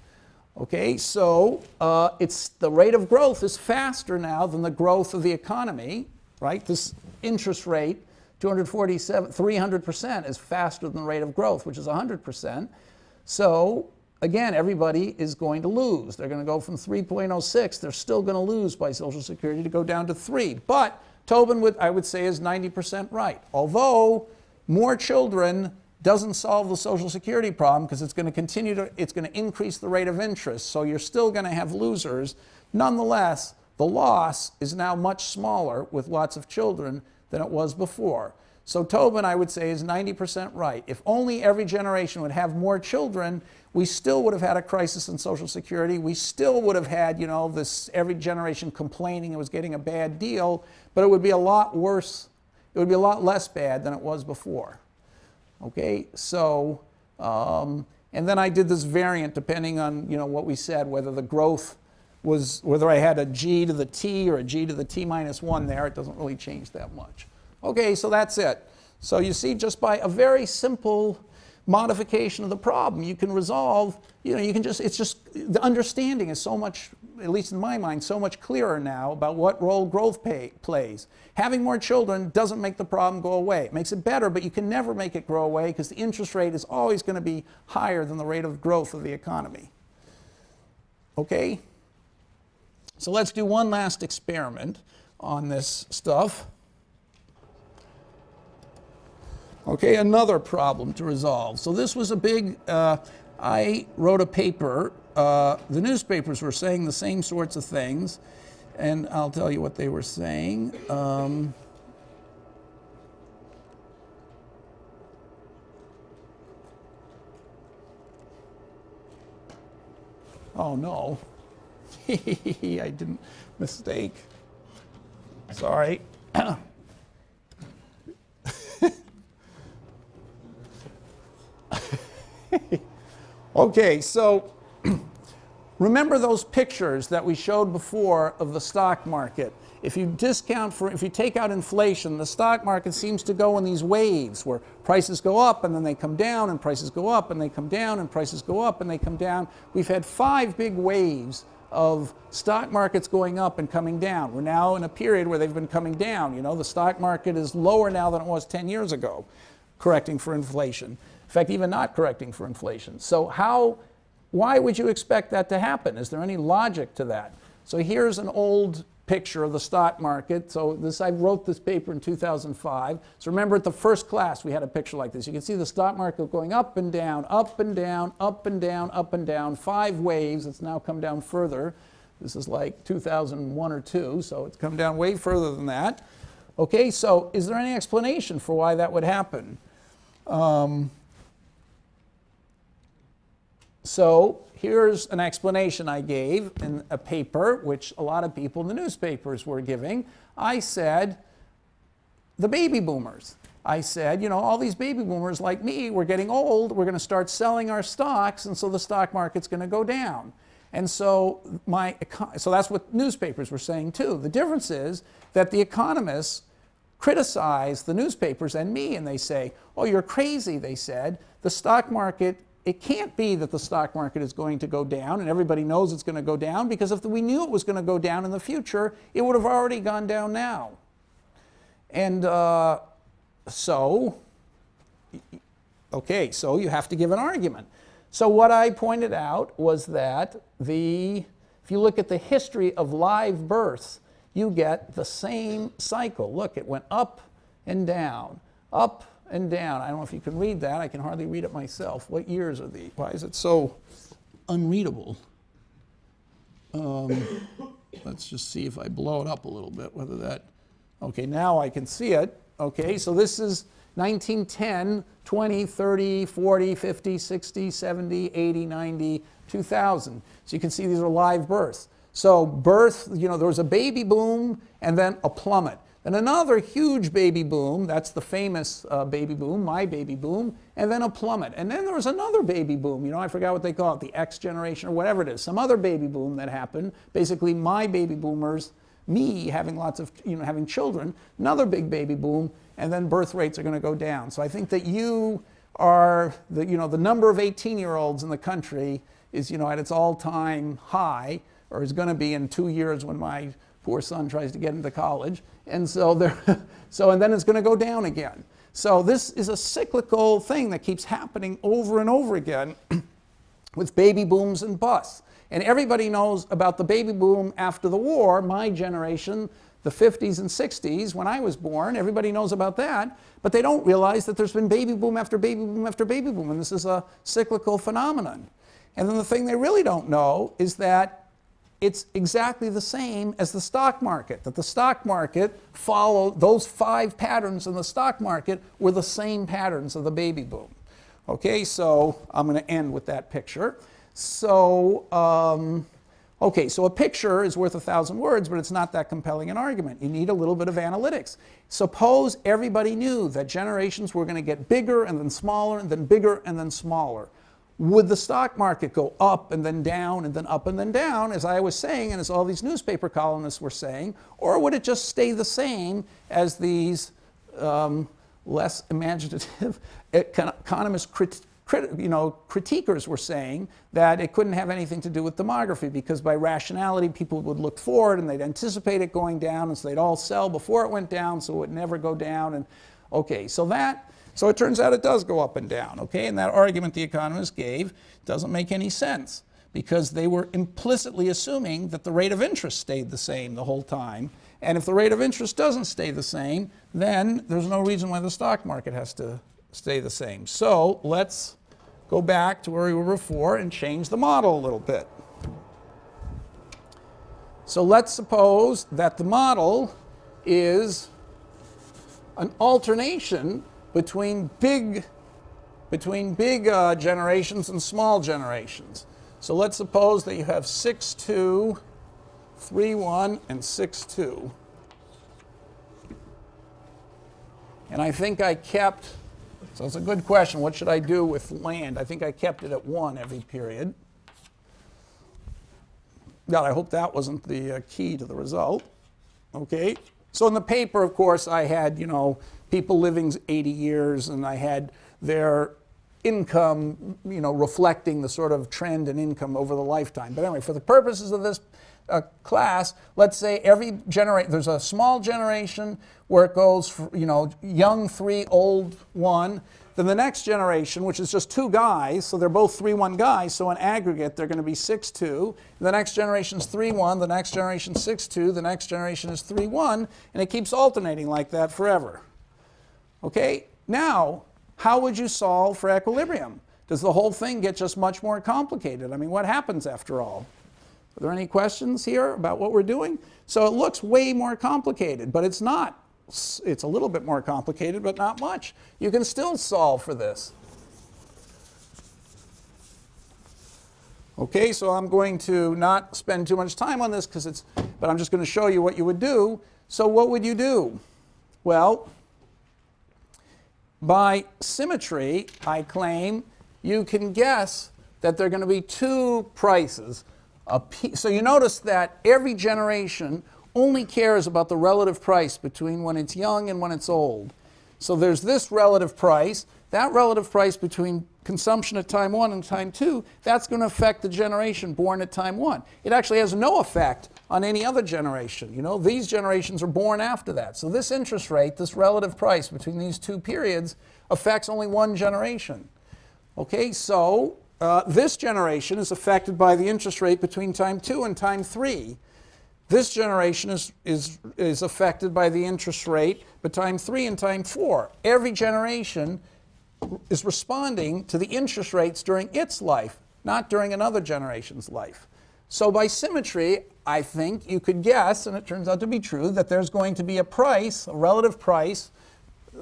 [SPEAKER 1] Okay, so the rate of growth is faster now than the growth of the economy. Right? This interest rate, 300% is faster than the rate of growth, which is 100%. So again, everybody is going to lose. They're going to go from 3.06. They're still going to lose by Social Security to go down to 3. But Tobin, I would say, is 90% right. Although more children doesn't solve the Social Security problem because it's going to increase the rate of interest. So you're still going to have losers. Nonetheless, the loss is now much smaller with lots of children than it was before. So Tobin, I would say, is 90% right. If only every generation would have more children, we still would have had a crisis in Social Security. We still would have had, this every generation complaining it was getting a bad deal, but it would be a lot worse. It would be a lot less bad than it was before. Okay, so, and then I did this variant depending on, what we said, whether the growth was, whether I had a g to the t or a g to the t minus 1 there. It doesn't really change that much. Okay, so that's it. So you see, just by a very simple modification of the problem. You can resolve, you can just, it's just, the understanding is so much, at least in my mind, so much clearer now about what role growth plays. Having more children doesn't make the problem go away. It makes it better, but you can never make it grow away because the interest rate is always going to be higher than the rate of growth of the economy. Okay? So let's do one last experiment on this stuff. Okay, another problem to resolve. So this was a big, I wrote a paper. The newspapers were saying the same sorts of things, and I'll tell you what they were saying. Oh no, I didn't mistake. Sorry. Okay, so remember those pictures that we showed before of the stock market. If you if you take out inflation, the stock market seems to go in these waves where prices go up and then they come down, and prices go up and they come down, and prices go up and they come down. We've had 5 big waves of stock markets going up and coming down. We're now in a period where they've been coming down. The stock market is lower now than it was 10 years ago, correcting for inflation. In fact, even not correcting for inflation. So why would you expect that to happen? Is there any logic to that? So here's an old picture of the stock market. So I wrote this paper in 2005. So remember at the first class we had a picture like this. You can see the stock market going up and down, up and down, up and down, up and down, 5 waves. It's now come down further. This is like 2001 or 2, so it's come down way further than that. Okay, so is there any explanation for why that would happen? So here's an explanation I gave in a paper, which a lot of people in the newspapers were giving. I said, the baby boomers. I said, all these baby boomers like me, we're getting old, we're going to start selling our stocks, and so the stock market's going to go down. And so that's what newspapers were saying too. The difference is that the economists criticize the newspapers and me, and they say, oh, you're crazy, they said. The stock market, it can't be that the stock market is going to go down, and everybody knows it's going to go down, because if we knew it was going to go down in the future, it would have already gone down now. And so you have to give an argument. So what I pointed out was that if you look at the history of live births, you get the same cycle. Look, it went up and down, up and down. I don't know if you can read that. I can hardly read it myself. What years are these? Why is it so unreadable? Let's just see if I blow it up a little bit, whether that... Okay, now I can see it. Okay, so this is 1910, 20, 30, 40, 50, 60, 70, 80, 90, 2000. So you can see these are live births. So there was a baby boom and then a plummet. Then another huge baby boom, that's the famous baby boom, my baby boom, and then a plummet. And then there was another baby boom, I forgot what they call it, the X generation or whatever it is, some other baby boom that happened. Basically my baby boomers, me having lots of, having children, another big baby boom, and then birth rates are going to go down. So I think that you are, the number of 18-year-olds in the country is, at its all-time high, or is going to be in 2 years when my poor son tries to get into college. And so and then it's going to go down again. So this is a cyclical thing that keeps happening over and over again with baby booms and busts. And everybody knows about the baby boom after the war, my generation, the 50s and 60s, when I was born. Everybody knows about that, but they don't realize that there's been baby boom after baby boom after baby boom, and this is a cyclical phenomenon. And then the thing they really don't know is that it's exactly the same as the stock market, that the stock market followed, those 5 patterns in the stock market were the same patterns of the baby boom. Okay, so I'm going to end with that picture. So, so a picture is worth 1,000 words, but it's not that compelling an argument. You need a little bit of analytics. Suppose everybody knew that generations were going to get bigger and then smaller and then bigger and then smaller. Would the stock market go up and then down and then up and then down, as I was saying and as all these newspaper columnists were saying, or would it just stay the same as these less imaginative economists critiquers were saying that it couldn't have anything to do with demography because by rationality people would look forward and they'd anticipate it going down, and so they'd all sell before it went down so it would never go down. And okay, so it turns out it does go up and down, okay? And that argument the economists gave doesn't make any sense because they were implicitly assuming that the rate of interest stayed the same the whole time. And if the rate of interest doesn't stay the same, then there's no reason why the stock market has to stay the same. So let's go back to where we were before and change the model a little bit. So let's suppose that the model is an alternation between big generations and small generations. So let's suppose that you have 6-2, 3-1, and 6-2. And I think I kept, so it's a good question, what should I do with land? I think I kept it at 1 every period. God, I hope that wasn't the key to the result. Okay, so in the paper, of course, I had, people living 80 years, and I had their income, reflecting the sort of trend in income over the lifetime. But anyway, for the purposes of this class, let's say there's a small generation where it goes, young 3, old 1. Then the next generation, which is just 2 guys, so they're both 3-1 guys, so in aggregate they're going to be 6-2. The next generation is 3-1, the next generation 6-2, the next generation is 3-1, and it keeps alternating like that forever. Okay, now, how would you solve for equilibrium? Does the whole thing get just much more complicated? I mean, what happens after all? Are there any questions here about what we're doing? So it looks way more complicated, but it's not. It's a little bit more complicated, but not much. You can still solve for this. Okay, so I'm going to not spend too much time on this but I'm just going to show you what you would do. So what would you do? Well, by symmetry, I claim you can guess that there are going to be 2 prices. So you notice that every generation only cares about the relative price between when it's young and when it's old. So there's this relative price. That relative price between consumption at time 1 and time 2, that's going to affect the generation born at time 1. It actually has no effect on any other generation. These generations are born after that. So this interest rate, this relative price between these 2 periods, affects only one generation. Okay, so this generation is affected by the interest rate between time 2 and time 3. This generation is affected by the interest rate between time 3 and time 4. Every generation is responding to the interest rates during its life, not during another generation's life. So by symmetry, I think you could guess, and it turns out to be true, that there's going to be a price, a relative price,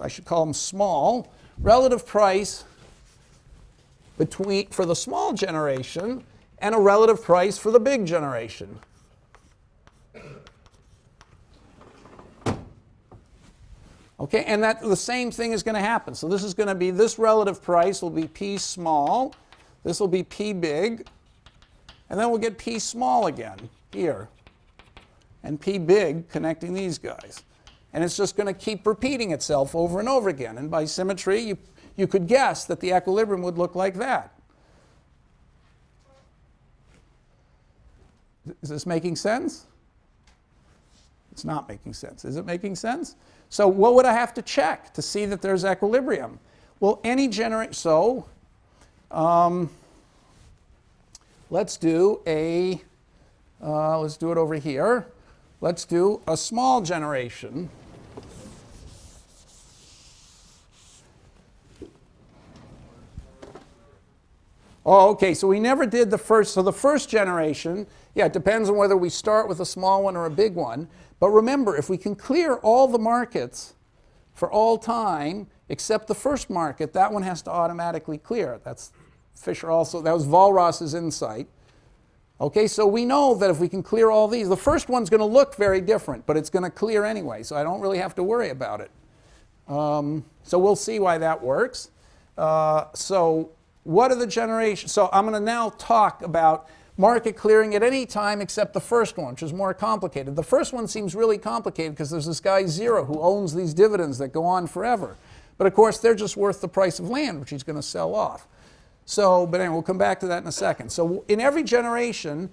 [SPEAKER 1] I should call them small, relative price for the small generation and a relative price for the big generation. Okay, and the same thing is going to happen. So this is going to be, this relative price will be P small, this will be P big, and then we'll get P small again here, and P big connecting these guys. And it's just going to keep repeating itself over and over again. And by symmetry, you could guess that the equilibrium would look like that. Is this making sense? It's not making sense. Is it making sense? So what would I have to check to see that there's equilibrium? Well, any generation, so let's do it over here. Let's do a small generation. Oh, okay, so we never did the first. So the first generation, yeah, it depends on whether we start with a small one or a big one. But remember, if we can clear all the markets for all time except the first market, that one has to automatically clear. That's Fisher also, that was Walras's insight. Okay, so we know that if we can clear all these, the first one's going to look very different, but it's going to clear anyway, so I don't really have to worry about it. So we'll see why that works. So what are the generations? So I'm going to now talk about market clearing at any time except the first one, which is more complicated. The first one seems really complicated because there's this guy Zero who owns these dividends that go on forever. But of course, they're just worth the price of land, which he's going to sell off. So, but anyway, we'll come back to that in a second. So in every generation,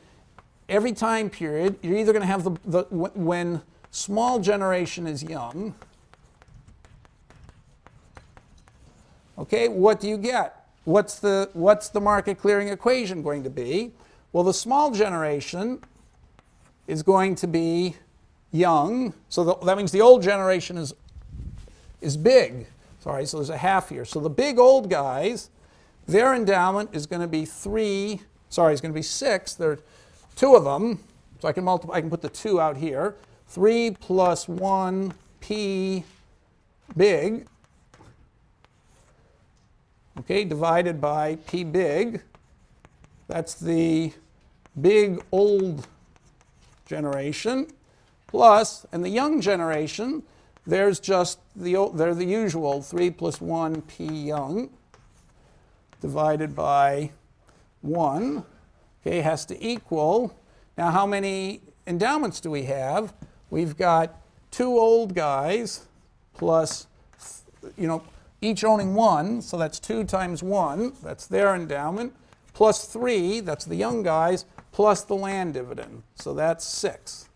[SPEAKER 1] every time period, you're either going to have when small generation is young, okay, what do you get? What's the market clearing equation going to be? Well, the small generation is going to be young, so that means the old generation is big. Sorry, so there's a half here. So the big old guys, their endowment is going to be 3, sorry, it's going to be 6. There are 2 of them, so I can multiply, I can put the 2 out here. 3 plus 1 P big, okay, divided by P big. That's the big old generation, plus, and the young generation, there's just they're the usual 3 plus 1 P young divided by 1, okay, has to equal, now how many endowments do we have? We've got 2 old guys plus, each owning 1, so that's 2 times 1, that's their endowment, plus 3, that's the young guys, plus the land dividend, so that's 6.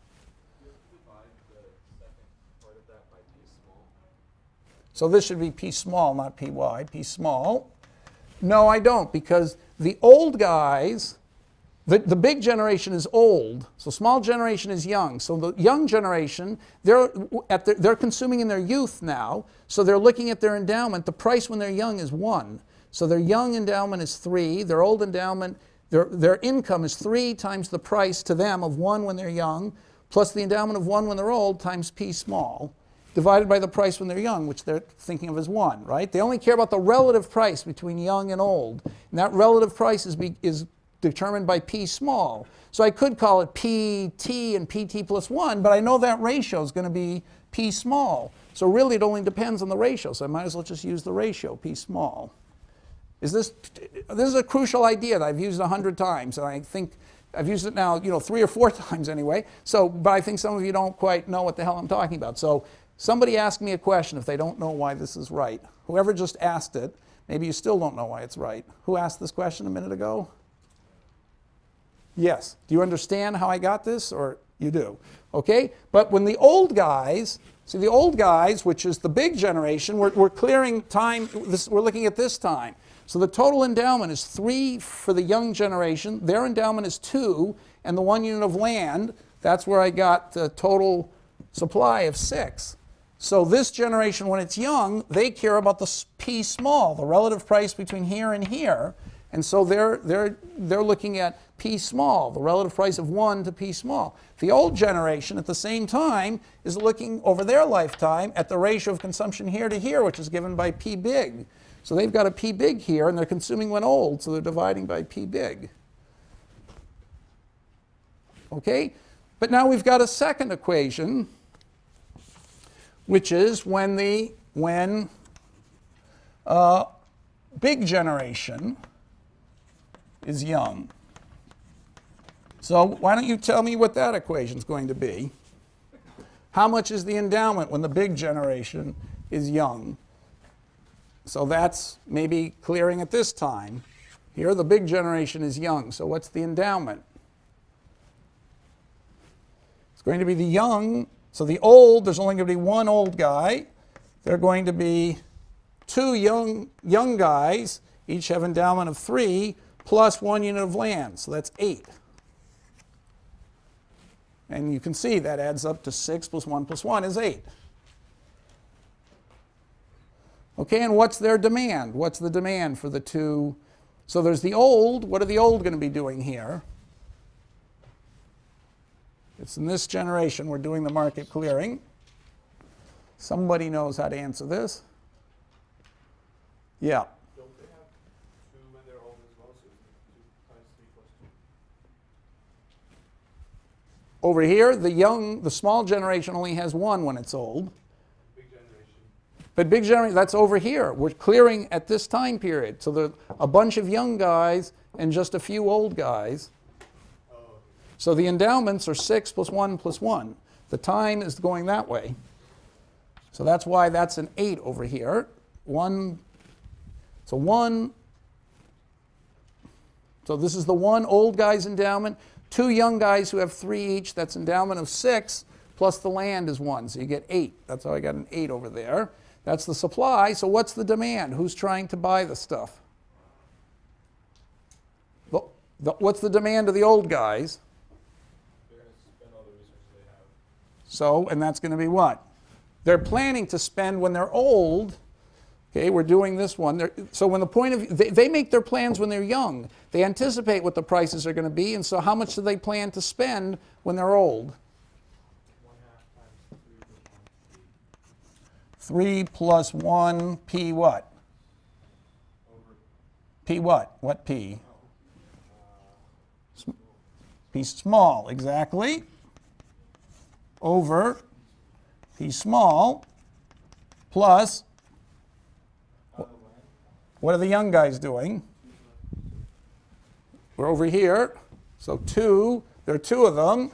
[SPEAKER 1] So this should be P small, not Py, P small. No, I don't, because the old guys, the big generation is old, so small generation is young. So the young generation, they're consuming in their youth now, so they're looking at their endowment. The price when they're young is 1. So their young endowment is 3, their old endowment, their income is 3 times the price to them of 1 when they're young, plus the endowment of 1 when they're old times P small, divided by the price when they're young, which they're thinking of as 1, right? They only care about the relative price between young and old. And that relative price is determined by P small. So I could call it PT and PT plus 1, but I know that ratio is going to be P small. So really it only depends on the ratio, so I might as well just use the ratio, P small. This is a crucial idea that I've used 100 times, and I think I've used it now, 3 or 4 times anyway. So, but I think some of you don't quite know what the hell I'm talking about. So somebody ask me a question if they don't know why this is right. Whoever just asked it, maybe you still don't know why it's right. Who asked this question a minute ago? Yes. Do you understand how I got this, or you do? Okay? But when the old guys, see the old guys, which is the big generation, we're clearing time, we're looking at this time. So the total endowment is 3 for the young generation. Their endowment is 2, and the 1 unit of land, that's where I got the total supply of 6. So this generation, when it's young, they care about the P small, the relative price between here and here. And so they're looking at P small, the relative price of 1 to P small. The old generation, at the same time, is looking over their lifetime at the ratio of consumption here to here, which is given by P big. So they've got a P big here, and they're consuming when old, so they're dividing by P big. Okay? But now we've got a second equation, which is when big generation is young. So why don't you tell me what that equation is going to be? How much is the endowment when the big generation is young? So that's maybe clearing at this time. Here the big generation is young, so what's the endowment? It's going to be the young. So the old, there's only going to be 1 old guy. They're going to be 2 young guys, each have endowment of 3, plus 1 unit of land, so that's 8. And you can see that adds up to 6 plus 1 plus 1 is 8. Okay, and what's their demand? What's the demand for the 2? So there's the old. What are the old going to be doing here? It's in this generation we're doing the market clearing. Somebody knows how to answer this. Yeah.
[SPEAKER 2] Don't they have 2 when they're old as well? So 2 times 3 plus 2.
[SPEAKER 1] Over here, the small generation only has 1 when it's old.
[SPEAKER 2] Big generation.
[SPEAKER 1] But big generation, that's over here. We're clearing at this time period. So there are a bunch of young guys and just a few old guys.
[SPEAKER 2] Oh, okay.
[SPEAKER 1] So the endowments are 6 plus 1 plus 1. The time is going that way. So that's why that's an 8 over here. So 1 So this is the one old guy's endowment. Two young guys who have 3 each, that's endowment of 6, plus the land is 1. So you get 8. That's how I got an 8 over there. That's the supply. So what's the demand? Who's trying to buy the stuff? What's the demand of the old guys?
[SPEAKER 4] They're going to spend all the resources they have.
[SPEAKER 1] So, and that's going to be what? They're planning to spend when they're old. Okay, we're doing this one. So when the point of they make their plans when they're young. They anticipate what the prices are going to be, and so how much do they plan to spend when they're old? 3 plus 1 p what? P what? What p? P small, exactly. Over p small plus, what are the young guys doing? We're over here. So 2, there are 2 of them.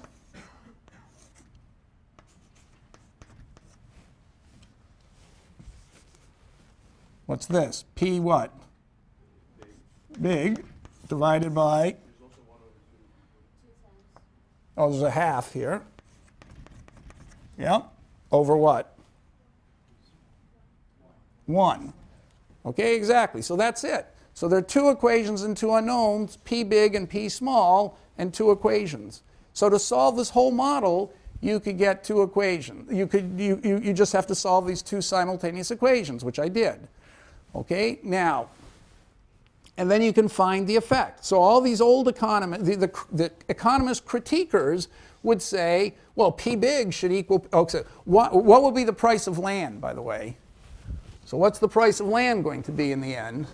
[SPEAKER 1] What's this? P what? Big divided by, oh, there's a half here. Yeah, over what? 1. Okay, exactly. So that's it. So there are 2 equations and 2 unknowns, P big and P small, and 2 equations. So to solve this whole model, you could get 2 equations. You just have to solve these 2 simultaneous equations, which I did. Okay, now, and then you can find the effect. So all these old economists, the economist critiquers would say, well, P big should equal, okay, what will be the price of land, by the way? So what's the price of land going to be in the end?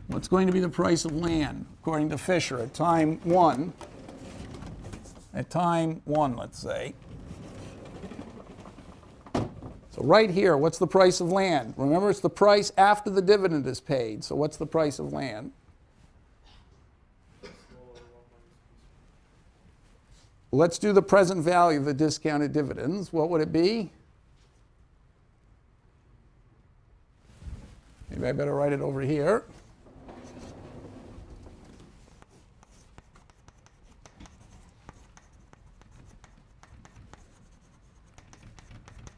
[SPEAKER 1] What's going to be the price of land, according to Fisher, at time 1? At time 1, let's say. So right here, what's the price of land? Remember, it's the price after the dividend is paid. So what's the price of land? Let's do the present value of the discounted dividends. What would it be? Maybe I better write it over here.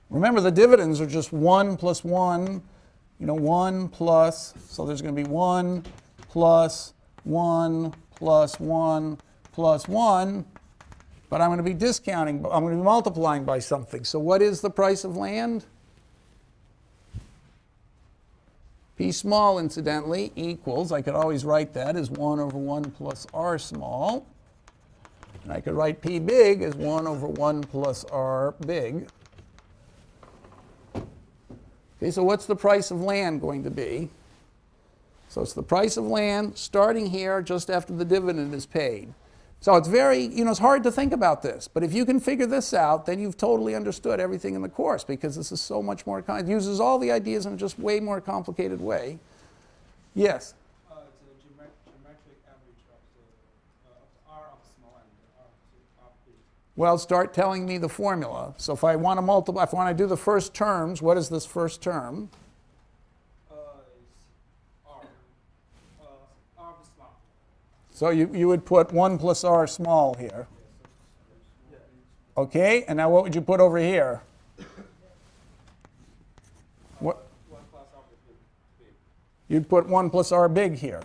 [SPEAKER 1] Remember, the dividends are just 1 plus 1, 1 plus, so there's going to be 1 plus 1 plus 1 plus 1, but I'm going to be discounting, I'm going to be multiplying by something. So what is the price of land? P small, incidentally, equals, I could always write that as 1 over 1 plus R small. And I could write P big as 1 over 1 plus R big. Okay, so what's the price of land going to be? So it's the price of land starting here just after the dividend is paid. So it's very, it's hard to think about this. But if you can figure this out, then you've totally understood everything in the course, because this is so much more, it uses all the ideas in a just way more complicated way. Yes?
[SPEAKER 5] The geometric average of R of small and R of big.
[SPEAKER 1] Well, start telling me the formula. So if I want to multiply, if I want to do the first terms, what is this first term?
[SPEAKER 5] Is R. R of small.
[SPEAKER 1] So you would put 1 plus R small here. Okay, and now what would you put over here? What?
[SPEAKER 5] 1 plus R big.
[SPEAKER 1] You'd put 1 plus R big here.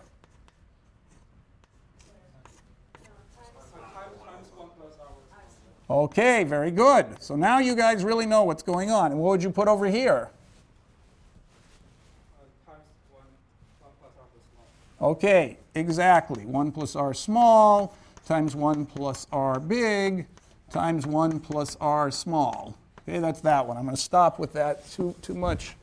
[SPEAKER 5] Times 1 plus R.
[SPEAKER 1] Okay, very good. So now you guys really know what's going on. And what would you put over here?
[SPEAKER 5] Times 1 plus R small.
[SPEAKER 1] Okay, exactly. 1 plus R small times 1 plus R big times 1 plus R small. Okay, that's that one. I'm going to stop with that too much.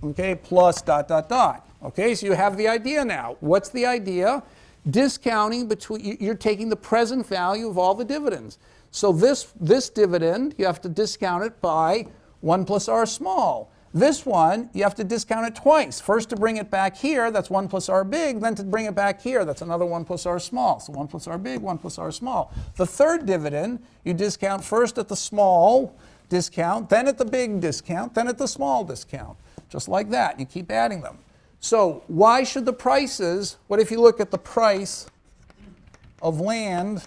[SPEAKER 1] Okay, plus dot, dot, dot. Okay, so you have the idea now. What's the idea? Discounting between, you're taking the present value of all the dividends. So this dividend, you have to discount it by 1 plus R small. This one, you have to discount it twice. First to bring it back here, that's 1 plus R big. Then to bring it back here, that's another 1 plus R small. So 1 plus R big, 1 plus R small. The third dividend, you discount first at the small discount, then at the big discount, then at the small discount. Just like that. You keep adding them. So why should the prices, what if you look at the price of land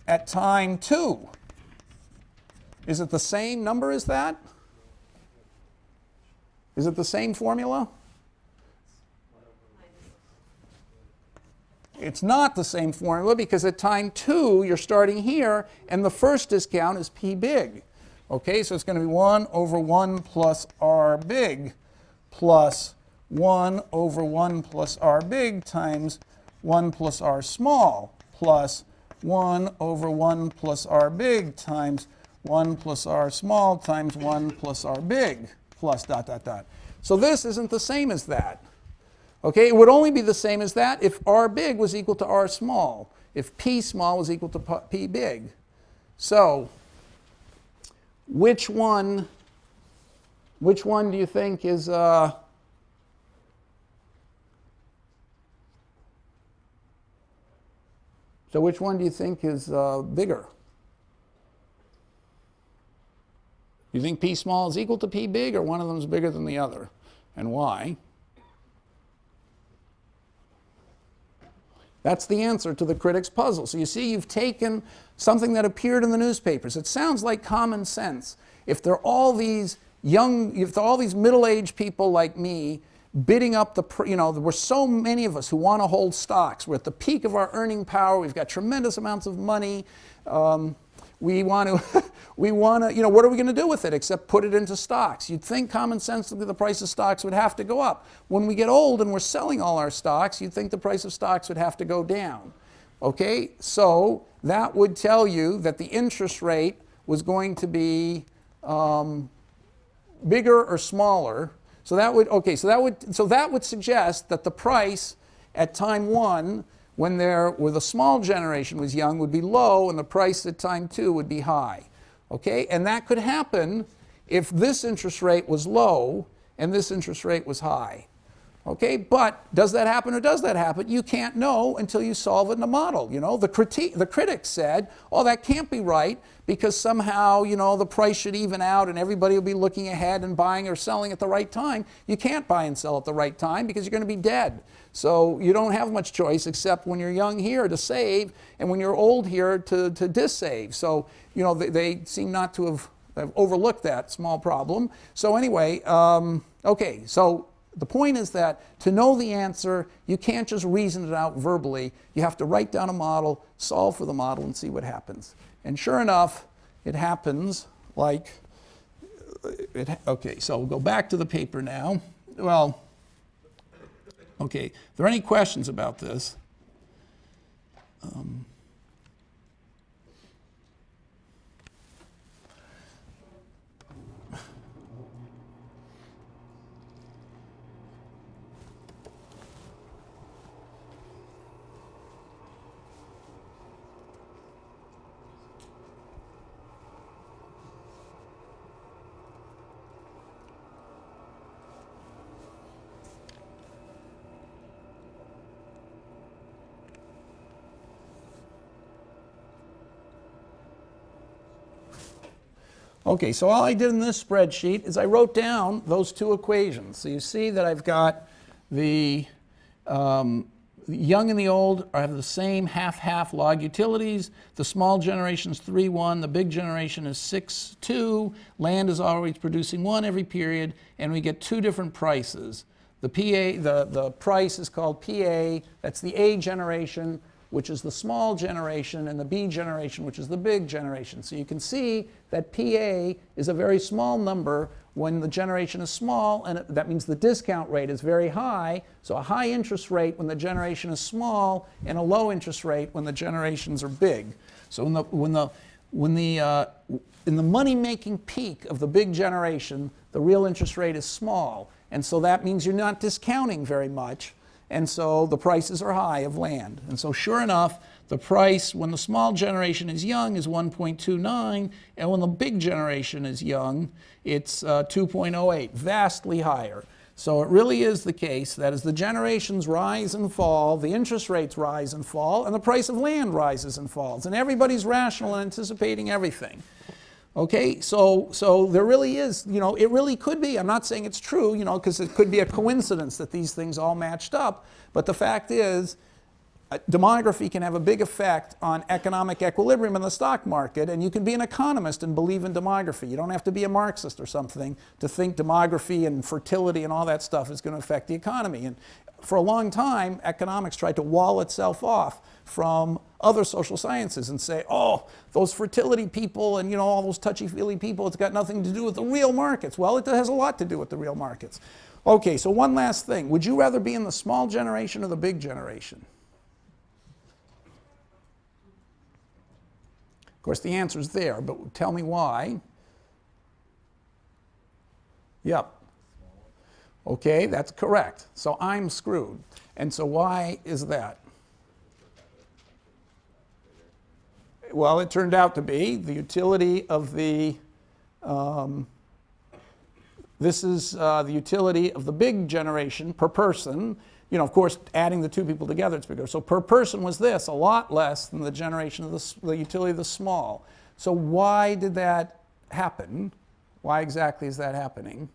[SPEAKER 1] at time 2? Is it the same number as that? Is it the same formula? It's not the same formula because at time 2 you're starting here and the first discount is P big. Okay, so it's going to be 1 over 1 plus R big plus 1 over 1 plus R big times 1 plus R small plus 1 over 1 plus R big times 1 plus R small times 1 plus R big plus dot dot dot. So this isn't the same as that. Okay, it would only be the same as that if R big was equal to R small, if P small was equal to P big. So which one do you think is so which one do you think is bigger? Do you think P small is equal to P big, or one of them is bigger than the other? And why? That's the answer to the critic's puzzle. So you see, you've taken something that appeared in the newspapers. It sounds like common sense. If there are all these middle-aged people like me bidding up the, there were so many of us who want to hold stocks. We're at the peak of our earning power. We've got tremendous amounts of money. We want to, what are we going to do with it except put it into stocks? You'd think common sensically the price of stocks would have to go up. When we get old and we're selling all our stocks, you'd think the price of stocks would have to go down. Okay, so that would tell you that the interest rate was going to be bigger or smaller. So that would suggest that the price at time 1, when the small generation was young, would be low, and the price at time 2 would be high. Okay, and that could happen if this interest rate was low and this interest rate was high. Okay, but does that happen or does that happen? You can't know until you solve it in a model. The critics said, oh, that can't be right because somehow, the price should even out and everybody will be looking ahead and buying or selling at the right time. You can't buy and sell at the right time because you're going to be dead. So you don't have much choice except when you're young here to save and when you're old here to dissave. So, they seem not to have overlooked that small problem. So anyway, okay, so the point is that to know the answer, you can't just reason it out verbally. You have to write down a model, solve for the model, and see what happens. And sure enough, it happens like, okay, so we'll go back to the paper now. Well, okay, are there any questions about this? Okay, so all I did in this spreadsheet is I wrote down those two equations. So you see that I've got the young and the old have the same half-half log utilities. The small generation is 3:1. The big generation is 6:2. Land is always producing 1 every period, and we get 2 different prices. The price is called PA. That's the A generation, which is the small generation, and the B generation, which is the big generation. So you can see that PA is a very small number when the generation is small, and that means the discount rate is very high. So a high interest rate when the generation is small, and a low interest rate when the generations are big. So in the money-making peak of the big generation, the real interest rate is small, and so that means you're not discounting very much. And so the prices are high of land. And so sure enough, the price when the small generation is young is 1.29, and when the big generation is young, it's 2.08, vastly higher. So it really is the case that as the generations rise and fall, the interest rates rise and fall, and the price of land rises and falls. And everybody's rational and anticipating everything. Okay, so there really is, it really could be. I'm not saying it's true, because it could be a coincidence that these things all matched up. But the fact is, demography can have a big effect on economic equilibrium in the stock market, and you can be an economist and believe in demography. You don't have to be a Marxist or something to think demography and fertility and all that stuff is going to affect the economy. And for a long time, economics tried to wall itself off from other social sciences and say, oh, those fertility people and all those touchy-feely people, it's got nothing to do with the real markets. Well, it has a lot to do with the real markets. Okay, so one last thing. Would you rather be in the small generation or the big generation? Of course, the answer's there, but tell me why. Yep. Okay, that's correct. So I'm screwed. And so why is that? Well, it turned out to be the utility of the, this is the utility of the big generation per person. Of course, adding the two people together, it's bigger. So per person was this, a lot less than the generation of the utility of the small. So why did that happen? Why exactly is that happening?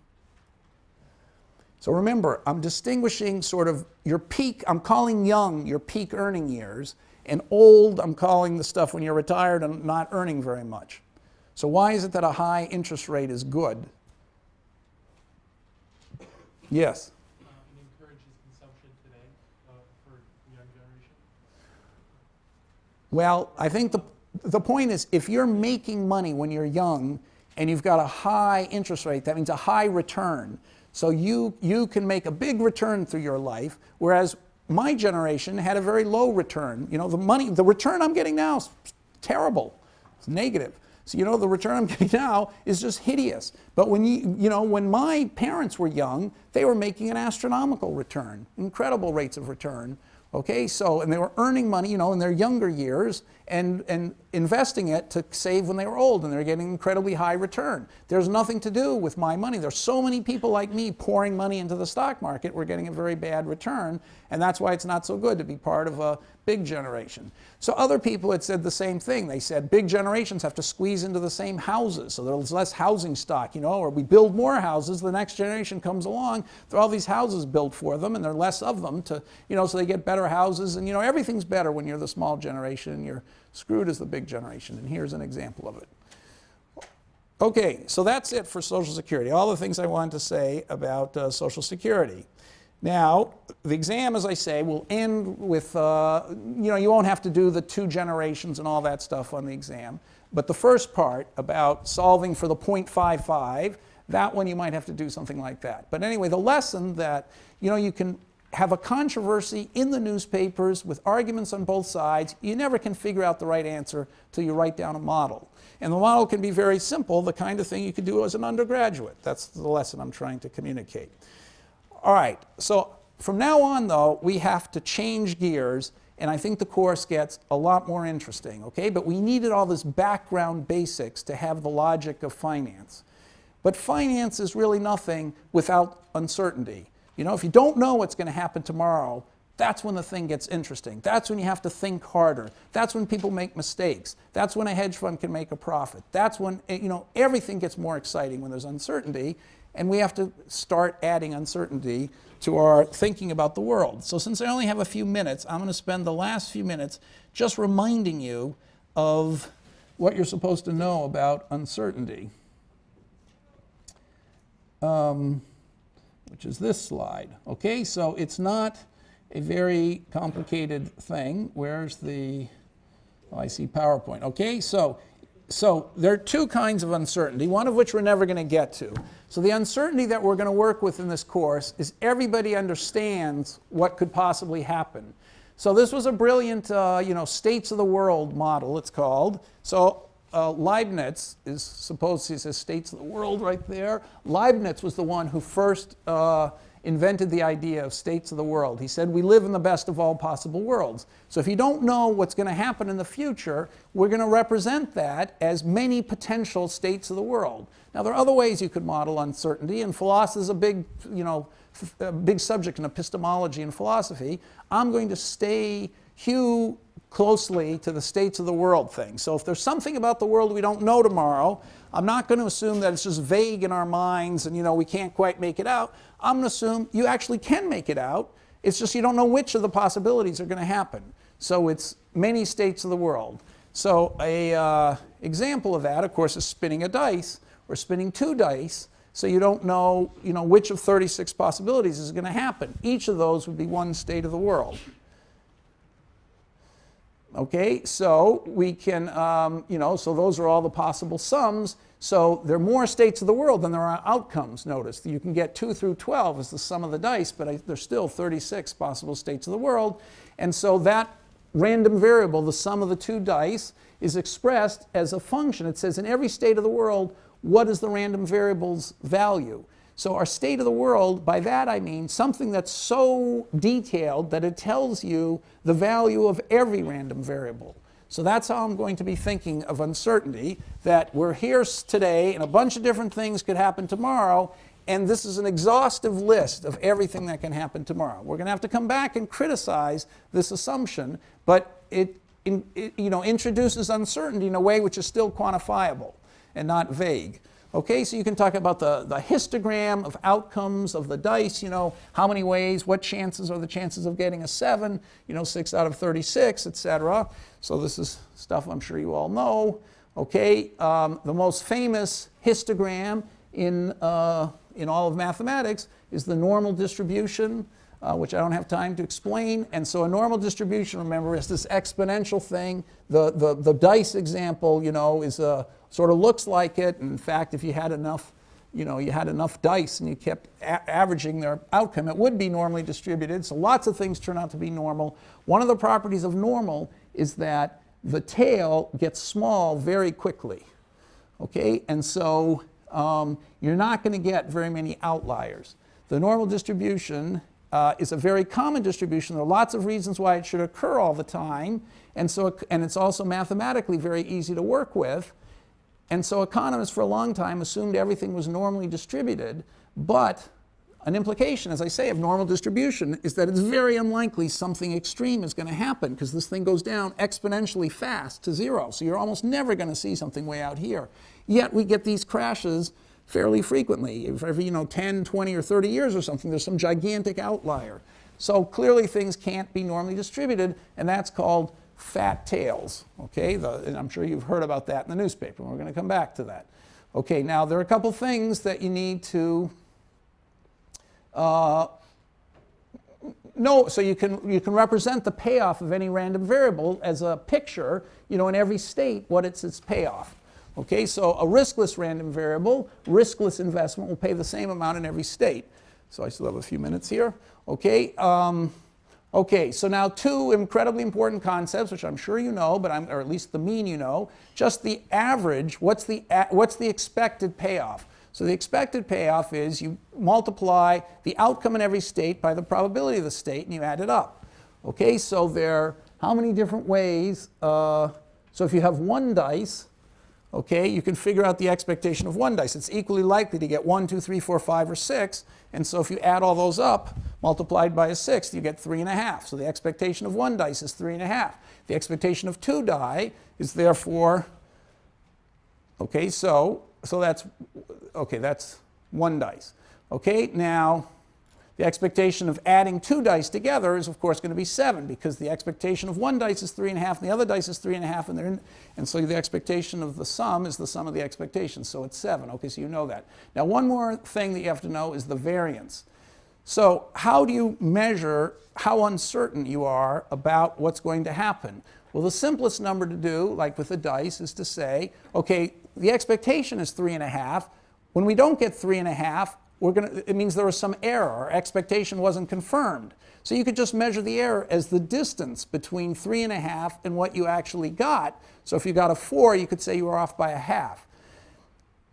[SPEAKER 1] So remember, I'm distinguishing sort of your peak, I'm calling young your peak earning years, and old, I'm calling the stuff when you're retired and not earning very much. So why is it that a high interest rate is good? Yes?
[SPEAKER 4] It encourages consumption today for the young generation.
[SPEAKER 1] Well, I think the point is, if you're making money when you're young and you've got a high interest rate, that means a high return. So you can make a big return through your life, whereas my generation had a very low return. The return I'm getting now is terrible. It's negative. So the return I'm getting now is just hideous. But when my parents were young, they were making an astronomical return, incredible rates of return. Okay, and they were earning money, in their younger years and investing it to save when they were old, and they're getting incredibly high return. There's nothing to do with my money. There's so many people like me pouring money into the stock market, we're getting a very bad return, and that's why it's not so good to be part of a big generation. So other people had said the same thing. They said big generations have to squeeze into the same houses, so there's less housing stock, or we build more houses, the next generation comes along, there are all these houses built for them, and there are less of them to, so they get better houses, and everything's better when you're the small generation and you're screwed as the big generation, and here's an example of it. Okay, so that's it for Social Security, all the things I wanted to say about Social Security. Now, the exam, as I say, will end with, you won't have to do the 2 generations and all that stuff on the exam, but the first part about solving for the 0.55, that one you might have to do something like that. But anyway, the lesson that, you can have a controversy in the newspapers with arguments on both sides. You never can figure out the right answer till you write down a model. And the model can be very simple, the kind of thing you could do as an undergraduate. That's the lesson I'm trying to communicate. All right, so from now on, though, we have to change gears, and I think the course gets a lot more interesting, okay? But we needed all this background basics to have the logic of finance. But finance is really nothing without uncertainty. If you don't know what's going to happen tomorrow, that's when the thing gets interesting. That's when you have to think harder. That's when people make mistakes. That's when a hedge fund can make a profit. That's when, everything gets more exciting when there's uncertainty, and we have to start adding uncertainty to our thinking about the world. So since I only have a few minutes, I'm going to spend the last few minutes just reminding you of what you're supposed to know about uncertainty. Which is this slide. Okay, so it's not a very complicated thing. Where's the, oh, I see PowerPoint. Okay, so there are 2 kinds of uncertainty, one of which we're never going to get to. So the uncertainty that we're going to work with in this course is everybody understands what could possibly happen. So this was a brilliant, states of the world model, it's called. So Leibniz is supposed, he says states of the world right there. Leibniz was the one who first invented the idea of states of the world. He said we live in the best of all possible worlds. So if you don't know what's going to happen in the future, we're going to represent that as many potential states of the world. Now there are other ways you could model uncertainty, and philosophy is a big, big subject in epistemology and philosophy. I'm going to stay, Hugh closely to the states of the world thing. So if there's something about the world we don't know tomorrow, I'm not going to assume that it's just vague in our minds and, you know, we can't quite make it out. I'm going to assume you actually can make it out. It's just you don't know which of the possibilities are going to happen. So it's many states of the world. So a example of that, of course, is spinning a dice or spinning 2 dice. So you don't know, which of 36 possibilities is going to happen. Each of those would be one state of the world. Okay, so we can, so those are all the possible sums. So there are more states of the world than there are outcomes, notice. You can get 2 through 12 as the sum of the dice, but there's still 36 possible states of the world. And so that random variable, the sum of the 2 dice, is expressed as a function. It says in every state of the world, what is the random variable's value? So our state of the world, by that I mean something that's so detailed that it tells you the value of every random variable. So that's how I'm going to be thinking of uncertainty, that we're here today and a bunch of different things could happen tomorrow, and this is an exhaustive list of everything that can happen tomorrow. We're going to have to come back and criticize this assumption, but it introduces uncertainty in a way which is still quantifiable and not vague. Okay, so you can talk about the histogram of outcomes of the dice, how many ways, what chances are the chances of getting a 7, 6 out of 36, etc. So this is stuff I'm sure you all know. Okay, the most famous histogram in all of mathematics is the normal distribution, which I don't have time to explain. And so a normal distribution, remember, is this exponential thing. The dice example, is sort of looks like it. And in fact, if you had enough, you had enough dice and you kept averaging their outcome, it would be normally distributed. So lots of things turn out to be normal. One of the properties of normal is that the tail gets small very quickly. Okay, and so you're not going to get very many outliers. The normal distribution is a very common distribution. There are lots of reasons why it should occur all the time, and it's also mathematically very easy to work with. And so economists for a long time assumed everything was normally distributed, but an implication, as I say, of normal distribution is that it's very unlikely something extreme is going to happen because this thing goes down exponentially fast to 0. So you're almost never going to see something way out here. Yet we get these crashes fairly frequently. Every 10, 20, or 30 years or something, there's some gigantic outlier. So clearly things can't be normally distributed, and that's called fat tails. Okay, and I'm sure you've heard about that in the newspaper. We're going to come back to that. Okay, now there are a couple things that you need to know. So you can represent the payoff of any random variable as a picture, in every state, what its payoff. Okay, so a riskless random variable, riskless investment will pay the same amount in every state. So I still have a few minutes here. Okay, okay, so now 2 incredibly important concepts, which I'm sure you know, or at least the mean you know. Just the average, what's the expected payoff? So the expected payoff is you multiply the outcome in every state by the probability of the state, and you add it up. Okay, so there are how many different ways? So if you have 1 dice, okay, you can figure out the expectation of 1 dice. It's equally likely to get 1, 2, 3, 4, 5, or 6. And so if you add all those up, multiplied by a 6th, you get 3.5. So the expectation of 1 dice is 3.5. The expectation of 2 die is therefore, okay, so that's 1 dice. Okay, now the expectation of adding 2 dice together is, of course, going to be 7 because the expectation of 1 dice is 3.5 and the other dice is 3.5, and so the expectation of the sum is the sum of the expectations, so it's 7. Okay, so you know that. Now, one more thing that you have to know is the variance. So how do you measure how uncertain you are about what's going to happen? Well, the simplest number to do, like with the dice, is to say, okay, the expectation is 3.5. When we don't get 3.5, it means there was some error. Our expectation wasn't confirmed. So you could just measure the error as the distance between 3.5 and what you actually got. So if you got a 4, you could say you were off by a half.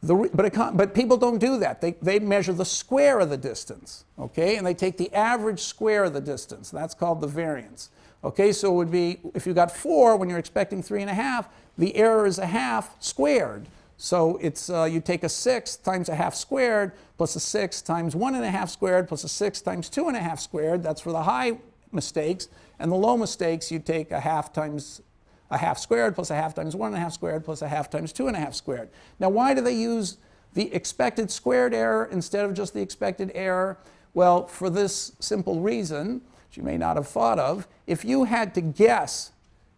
[SPEAKER 1] But people don't do that. They measure the square of the distance, okay? And they take the average square of the distance. That's called the variance. Okay, so it would be, if you got 4 when you're expecting 3.5, the error is a half squared. So it's you take a 6 times a half squared plus a 6 times 1.5 squared plus a 6 times 2.5 squared. That's for the high mistakes. And the low mistakes, you take a half times a half squared plus a half times 1.5 squared plus a half times 2.5 squared. Now, why do they use the expected squared error instead of just the expected error? Well, for this simple reason, which you may not have thought of, if you had to guess,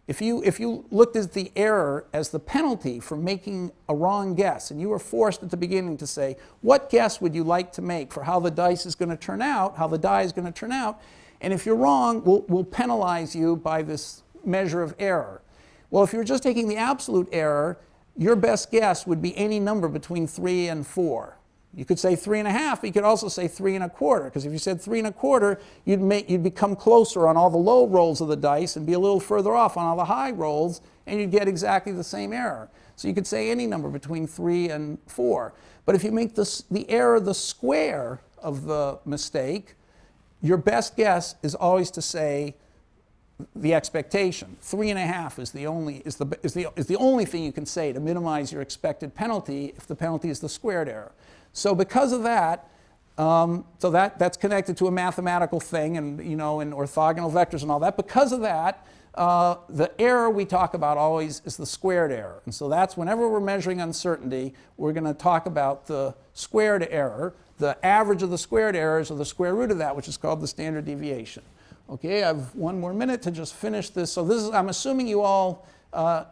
[SPEAKER 1] if you looked at the error as the penalty for making a wrong guess, and you were forced at the beginning to say, what guess would you like to make for how the dice is going to turn out, how the die is going to turn out, and if you're wrong, we'll penalize you by this measure of error. Well, if you're just taking the absolute error, your best guess would be any number between 3 and 4. You could say 3.5, but you could also say 3.25, because if you said 3.25, you'd become closer on all the low rolls of the dice and be a little further off on all the high rolls, and you'd get exactly the same error. So you could say any number between 3 and 4. But if you make the error the square of the mistake, your best guess is always to say the expectation. 3.5 is the only thing you can say to minimize your expected penalty if the penalty is the squared error. So because of that, that's connected to a mathematical thing, and in orthogonal vectors and all that. Because of that, the error we talk about always is the squared error. And so that's whenever we're measuring uncertainty, we're going to talk about the squared error, the average of the squared errors, or the square root of that, which is called the standard deviation. Okay, I have one more minute to just finish this. So this is, I'm assuming you all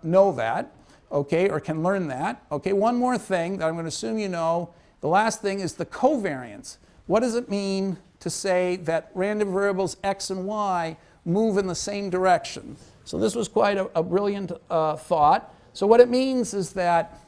[SPEAKER 1] know that, okay, or can learn that. Okay, one more thing that I'm going to assume you know. The last thing is the covariance. What does it mean to say that random variables x and y move in the same direction? So this was quite a brilliant thought. So what it means is that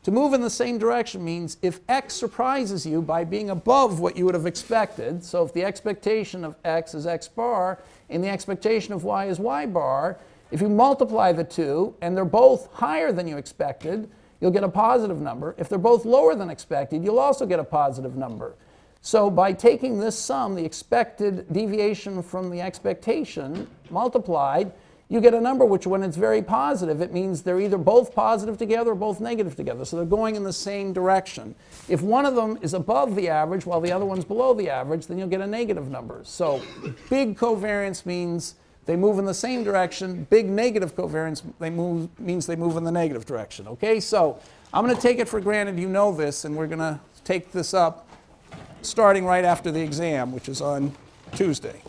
[SPEAKER 1] to move in the same direction means if x surprises you by being above what you would have expected, so if the expectation of x is x bar and the expectation of y is y bar, if you multiply the two and they're both higher than you expected, you'll get a positive number. If they're both lower than expected, you'll also get a positive number. So by taking this sum, the expected deviation from the expectation multiplied, you get a number which, when it's very positive, it means they're either both positive together or both negative together. So they're going in the same direction. If one of them is above the average while the other one's below the average, then you'll get a negative number. So big covariance means they move in the same direction. Big negative covariance means they move in the negative direction. Okay, so I'm going to take it for granted you know this, and we're going to take this up starting right after the exam, which is on Tuesday.